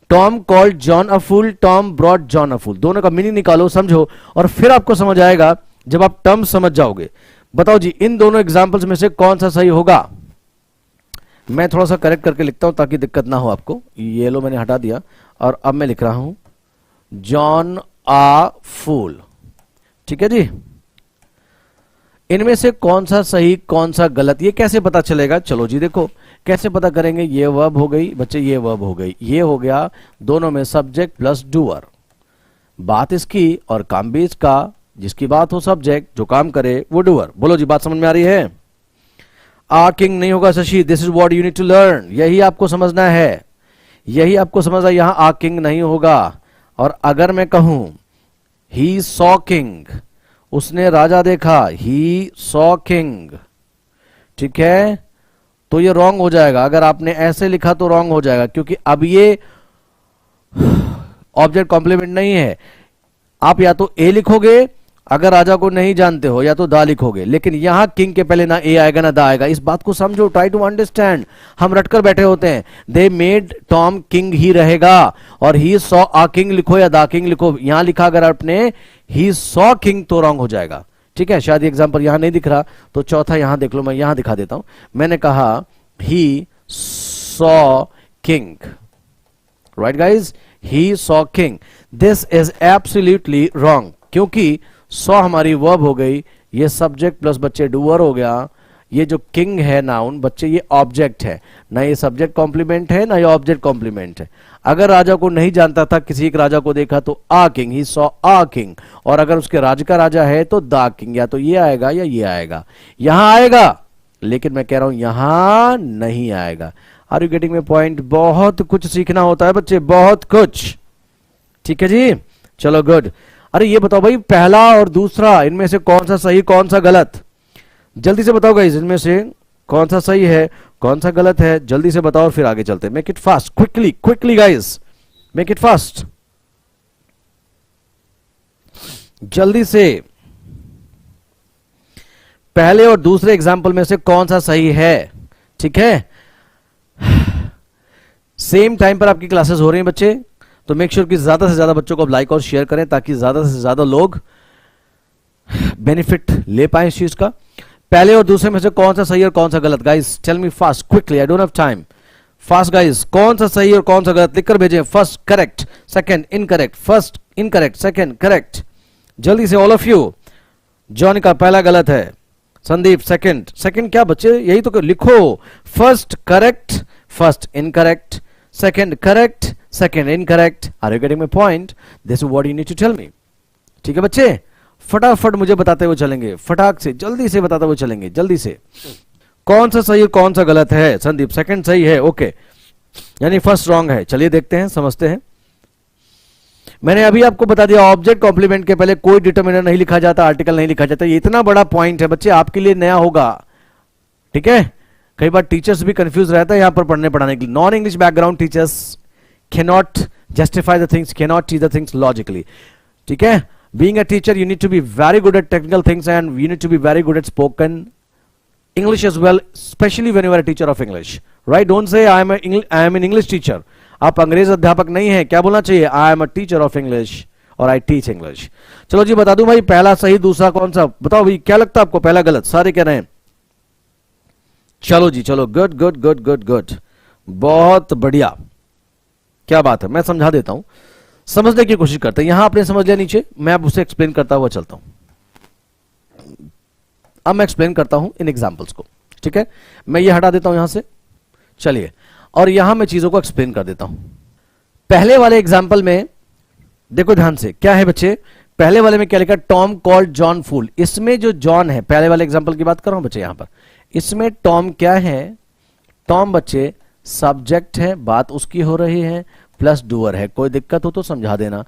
Tom called John a fool, Tom brought John a फूल। दोनों का मीनिंग निकालो, समझो, और फिर आपको समझ आएगा जब आप टर्म समझ जाओगे। बताओ जी, इन दोनों एग्जाम्पल्स में से कौन सा सही होगा। मैं थोड़ा सा करेक्ट करके लिखता हूं ताकि दिक्कत ना हो आपको। येलो मैंने हटा दिया और अब मैं लिख रहा हूं जॉन आ फूल, ठीक है जी। इनमें से कौन सा सही कौन सा गलत, ये कैसे पता चलेगा। चलो जी देखो कैसे पता करेंगे। ये वर्ब हो गई बच्चे, ये वर्ब हो गई, ये हो गया दोनों में सब्जेक्ट प्लस डूअर, बात इसकी और काम भी इसका। जिसकी बात हो सब्जेक्ट, जो काम करे वो डूअर। बोलो जी, बात समझ में आ रही है। आ किंग नहीं होगा Shashi, this is what you need to learn, यही आपको समझना है, यही आपको समझना। यहां आ किंग नहीं होगा। और अगर मैं कहूं ही सॉ किंग, उसने राजा देखा, ही सॉ किंग, ठीक है, तो ये रॉन्ग हो जाएगा। अगर आपने ऐसे लिखा तो रॉन्ग हो जाएगा, क्योंकि अब ये ऑब्जेक्ट कॉम्प्लीमेंट नहीं है। आप या तो ए लिखोगे अगर राजा को नहीं जानते हो, या तो दा लिखोगे, लेकिन यहां किंग के पहले ना ए आएगा ना दा आएगा। इस बात को समझो, ट्राई टू अंडरस्टैंड। हम रटकर बैठे होते हैं, दे मेड टॉम किंग ही रहेगा, और ही सॉ आ किंग लिखो या दा किंग लिखो। यहां लिखा अगर आपने ही सॉ किंग तो रॉन्ग हो जाएगा, ठीक है। शायद एग्जाम्पल यहां नहीं दिख रहा, तो चौथा यहां देख लो, मैं यहां दिखा देता हूं। मैंने कहा he saw king, right guys, he saw king. This is absolutely wrong, क्योंकि सॉ हमारी वर्ब हो गई, ये सब्जेक्ट प्लस बच्चे डूअर हो गया। ये जो किंग है नाउन बच्चे, ये ऑब्जेक्ट है, ना ये सब्जेक्ट कॉम्प्लीमेंट है ना ये ऑब्जेक्ट कॉम्प्लीमेंट है। अगर राजा को नहीं जानता था, किसी एक राजा को देखा तो a king, he saw a king. और अगर उसके राज्य का राजा है तो दा किंग, या तो ये आएगा या ये आएगा। यहां आएगा, लेकिन मैं कह रहा हूं यहां नहीं आएगा। Are you getting my point. बहुत कुछ सीखना होता है बच्चे, बहुत कुछ, ठीक है जी। चलो गुड। अरे ये बताओ भाई, पहला और दूसरा इनमें से कौन सा सही कौन सा गलत, जल्दी से बताओ गाइस, इनमें से कौन सा सही है कौन सा गलत है, जल्दी से बताओ और फिर आगे चलते हैं। Make it fast, quickly quickly guys, make it fast, जल्दी से। पहले और दूसरे एग्जाम्पल में से कौन सा सही है, ठीक है। सेम टाइम पर आपकी क्लासेस हो रही हैं बच्चे, तो मेक श्योर कि ज्यादा से ज्यादा बच्चों को लाइक और शेयर करें, ताकि ज्यादा से ज्यादा लोग बेनिफिट ले पाए इस चीज का। पहले और दूसरे में से कौन सा सही और कौन सा गलत, guys tell me fast quickly, I don't have time. Fast guys, कौन सा सही और कौन सा गलत लिखकर भेजें। First correct, second incorrect, first incorrect, second correct, जल्दी से ऑल ऑफ यू। जॉन का पहला गलत है, संदीप सेकंड, सेकंड क्या बच्चे, यही तो लिखो। First correct, first incorrect, second correct, second incorrect. Are you getting my point. This is what you need to tell me, ठीक है बच्चे। फटाफट मुझे बताते हुए चलेंगे, फटाक से जल्दी से बताते हुए चलेंगे, जल्दी से। कौन सा सही और कौन सा गलत है। संदीप सेकंड सही है, ओके, यानी फर्स्ट रॉन्ग है। चलिए देखते हैं, समझते हैं। मैंने अभी आपको बता दिया, ऑब्जेक्ट कॉम्प्लीमेंट के पहले कोई डिटर्मिनर नहीं लिखा जाता, आर्टिकल नहीं लिखा जाता। ये इतना बड़ा पॉइंट है बच्चे, आपके लिए नया होगा, ठीक है। कई बार टीचर्स भी कंफ्यूज रहता है यहां पर पढ़ने पढ़ाने के लिए। Non English background teachers cannot justify the things, cannot teach the things logically, ठीक है। Being a teacher, you need to be very good at technical things, and you need to be very good at spoken English as well, especially when you are a teacher of English, right? Don't say I am an English teacher. आप अंग्रेज अध्यापक नहीं है, क्या बोलना चाहिए, I am a teacher of English और I teach English। चलो जी बता दूं भाई, पहला सही दूसरा कौन सा, बताओ भाई क्या लगता है आपको, पहला गलत, सारे कह रहे हैं। चलो जी चलो, good good good good good, बहुत बढ़िया, क्या बात है। मैं समझा देता हूं, समझने की कोशिश करते हैं। यहां आपने समझ लिया नीचे, मैं अब उसे एक्सप्लेन करता हुआ चलता हूं। अब मैं एक्सप्लेन करता हूं इन एग्जांपल्स को, ठीक है। मैं ये हटा देता हूं यहां से, चलिए, और यहां मैं चीजों को एक्सप्लेन कर देता हूं। पहले वाले एग्जांपल में देखो ध्यान से, क्या है बच्चे, पहले वाले में क्या लिखा, टॉम कॉल्ड जॉन फूल। इसमें जो जॉन है, पहले वाले एग्जांपल की बात कर रहा हूं बच्चे, यहां पर इसमें टॉम क्या है, टॉम बच्चे सब्जेक्ट है, बात उसकी हो रही है, प्लस डूअर है। कोई दिक्कत हो तो समझा देना,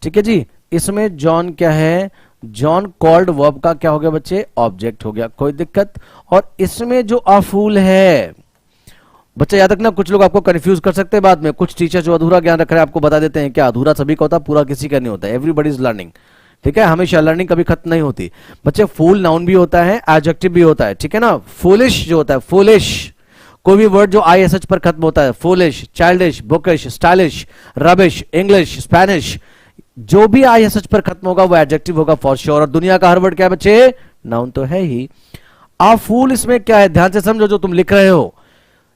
ठीक है जी। इसमें जॉन क्या है, जॉन कॉल्ड वर्ब का क्या हो गया बच्चे, ऑब्जेक्ट हो गया, कोई दिक्कत। और इसमें जो अ फूल है बच्चे, याद रखना, कुछ लोग आपको कंफ्यूज कर सकते हैं बाद में। कुछ टीचर जो अधूरा ज्ञान रख रहे हैं आपको बता देते हैं, क्या अधूरा सभी का होता है, पूरा किसी का नहीं होता। एवरीबॉडी इज लर्निंग, ठीक है, हमेशा लर्निंग कभी खत्म नहीं होती बच्चे। फूल नाउन भी होता है, एडजेक्टिव भी होता है, ठीक है ना। फूलिश जो होता है, फूलिश कोई भी वर्ड जो ISH पर खत्म होता है, foolish, childish, bookish, stylish, rubbish, English, Spanish, जो भी ISH पर खत्म होगा वो एडजेक्टिव होगा फॉर श्योर। और दुनिया का हर वर्ड क्या है बच्चे, नाउन तो है ही। आ फूल इसमें क्या है, ध्यान से समझो जो तुम लिख रहे हो।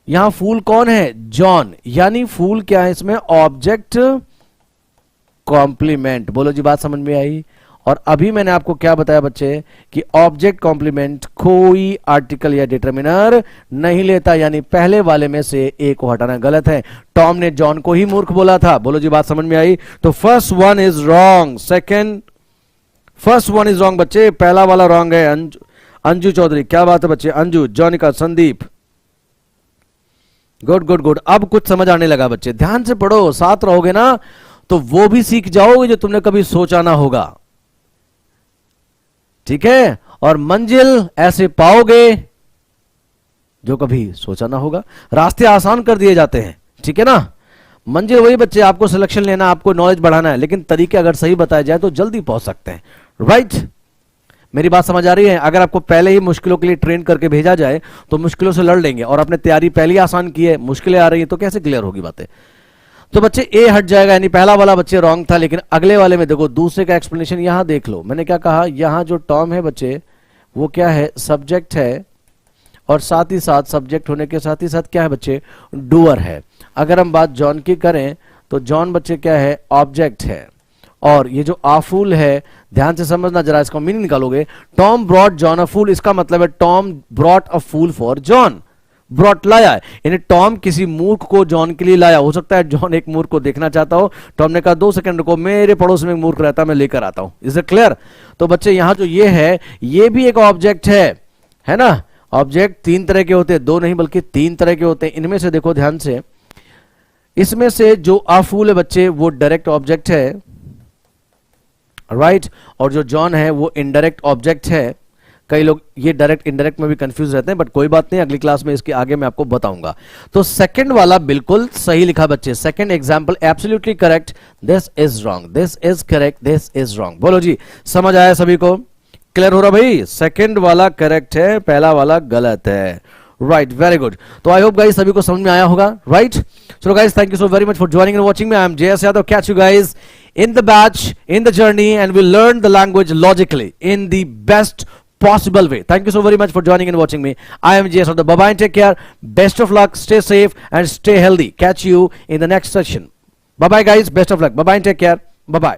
यहां फूल कौन है, जॉन, यानी फूल क्या है इसमें, ऑब्जेक्ट कॉम्प्लीमेंट। बोलो जी, बात समझ में आई। और अभी मैंने आपको क्या बताया बच्चे कि ऑब्जेक्ट कॉम्प्लीमेंट कोई आर्टिकल या डिटरमिनर नहीं लेता, यानी पहले वाले में से एक को हटाना गलत है। टॉम ने जॉन को ही मूर्ख बोला था। बोलो जी, बात समझ में आई। तो first one is wrong, first one is wrong बच्चे, पहला वाला रॉन्ग है। अंजू चौधरी, क्या बात है बच्चे, Anju, Jonika, Sandeep, good good good. अब कुछ समझ आने लगा बच्चे, ध्यान से पढ़ो, साथ रहोगे ना तो वो भी सीख जाओगे जो तुमने कभी सोचा ना होगा, ठीक है। और मंजिल ऐसे पाओगे जो कभी सोचा ना होगा। रास्ते आसान कर दिए जाते हैं, ठीक है ना। मंजिल वही बच्चे, आपको सिलेक्शन लेना, आपको नॉलेज बढ़ाना है, लेकिन तरीके अगर सही बताए जाए तो जल्दी पहुंच सकते हैं, राइट। मेरी बात समझ आ रही है। अगर आपको पहले ही मुश्किलों के लिए ट्रेन करके भेजा जाए तो मुश्किलों से लड़ लेंगे, और आपने तैयारी पहले ही आसान की है, मुश्किलें आ रही है तो कैसे क्लियर होगी बातें। तो बच्चे ए हट जाएगा, यानी पहला वाला बच्चे रॉन्ग था। लेकिन अगले वाले में देखो, दूसरे का एक्सप्लेनेशन यहां देख लो। मैंने क्या कहा, यहां जो टॉम है बच्चे वो क्या है, सब्जेक्ट है, और साथ ही साथ सब्जेक्ट होने के साथ ही साथ क्या है बच्चे, डूअर है। अगर हम बात जॉन की करें तो जॉन बच्चे क्या है, ऑब्जेक्ट है। और ये जो आफूल है, ध्यान से समझना जरा, इसका मीनिंग निकालोगे। टॉम ब्रॉट जॉन अ फूल, इसका मतलब है टॉम ब्रॉट अ फूल फॉर जॉन। ब्रॉट लाया है, यानी टॉम किसी मूर्ख को जॉन के लिए लाया। हो सकता है जॉन एक मूर्ख को देखना चाहता हो, टॉम ने कहा 2 सेकंड को, मेरे पड़ोस में एक मूर्ख रहता, मैं लेकर आता हूं। Is it clear. तो बच्चे यहां जो ये है, ये भी एक ऑब्जेक्ट है ना। ऑब्जेक्ट 3 तरह के होते हैं, 2 नहीं बल्कि 3 तरह के होते हैं। इनमें से देखो ध्यान से, इसमें से जो आफूल है बच्चे वो डायरेक्ट ऑब्जेक्ट है, राइट। और जो जॉन है वो इनडायरेक्ट ऑब्जेक्ट है। कई लोग ये डायरेक्ट इनडायरेक्ट में भी कंफ्यूज रहते हैं, बट कोई बात नहीं, अगली क्लास में इसके आगे मैं आपको बताऊंगा। तो सेकंड वाला बिल्कुल सही लिखा बच्चे, second example absolutely correct, this is wrong, this is correct, this is wrong. बोलो जी, समझ आया सभी को, क्लियर हो रहा भाई। सेकंड वाला करेक्ट है, पहला वाला गलत है, राइट, वेरी गुड। तो आई होप गाइस सभी को समझ में आया होगा, राइट। चलो guys, thank you so very much for joining and watching me. I am JS Yadav. Catch you guys in the batch, in the journey, and we'll learn the language logically in the best possible way. Thank you so very much for joining and watching me. I am JS Yathau. Bye bye and take care. Best of luck, stay safe and stay healthy. Catch you in the next session. Bye bye guys, best of luck. Bye bye and take care. Bye bye.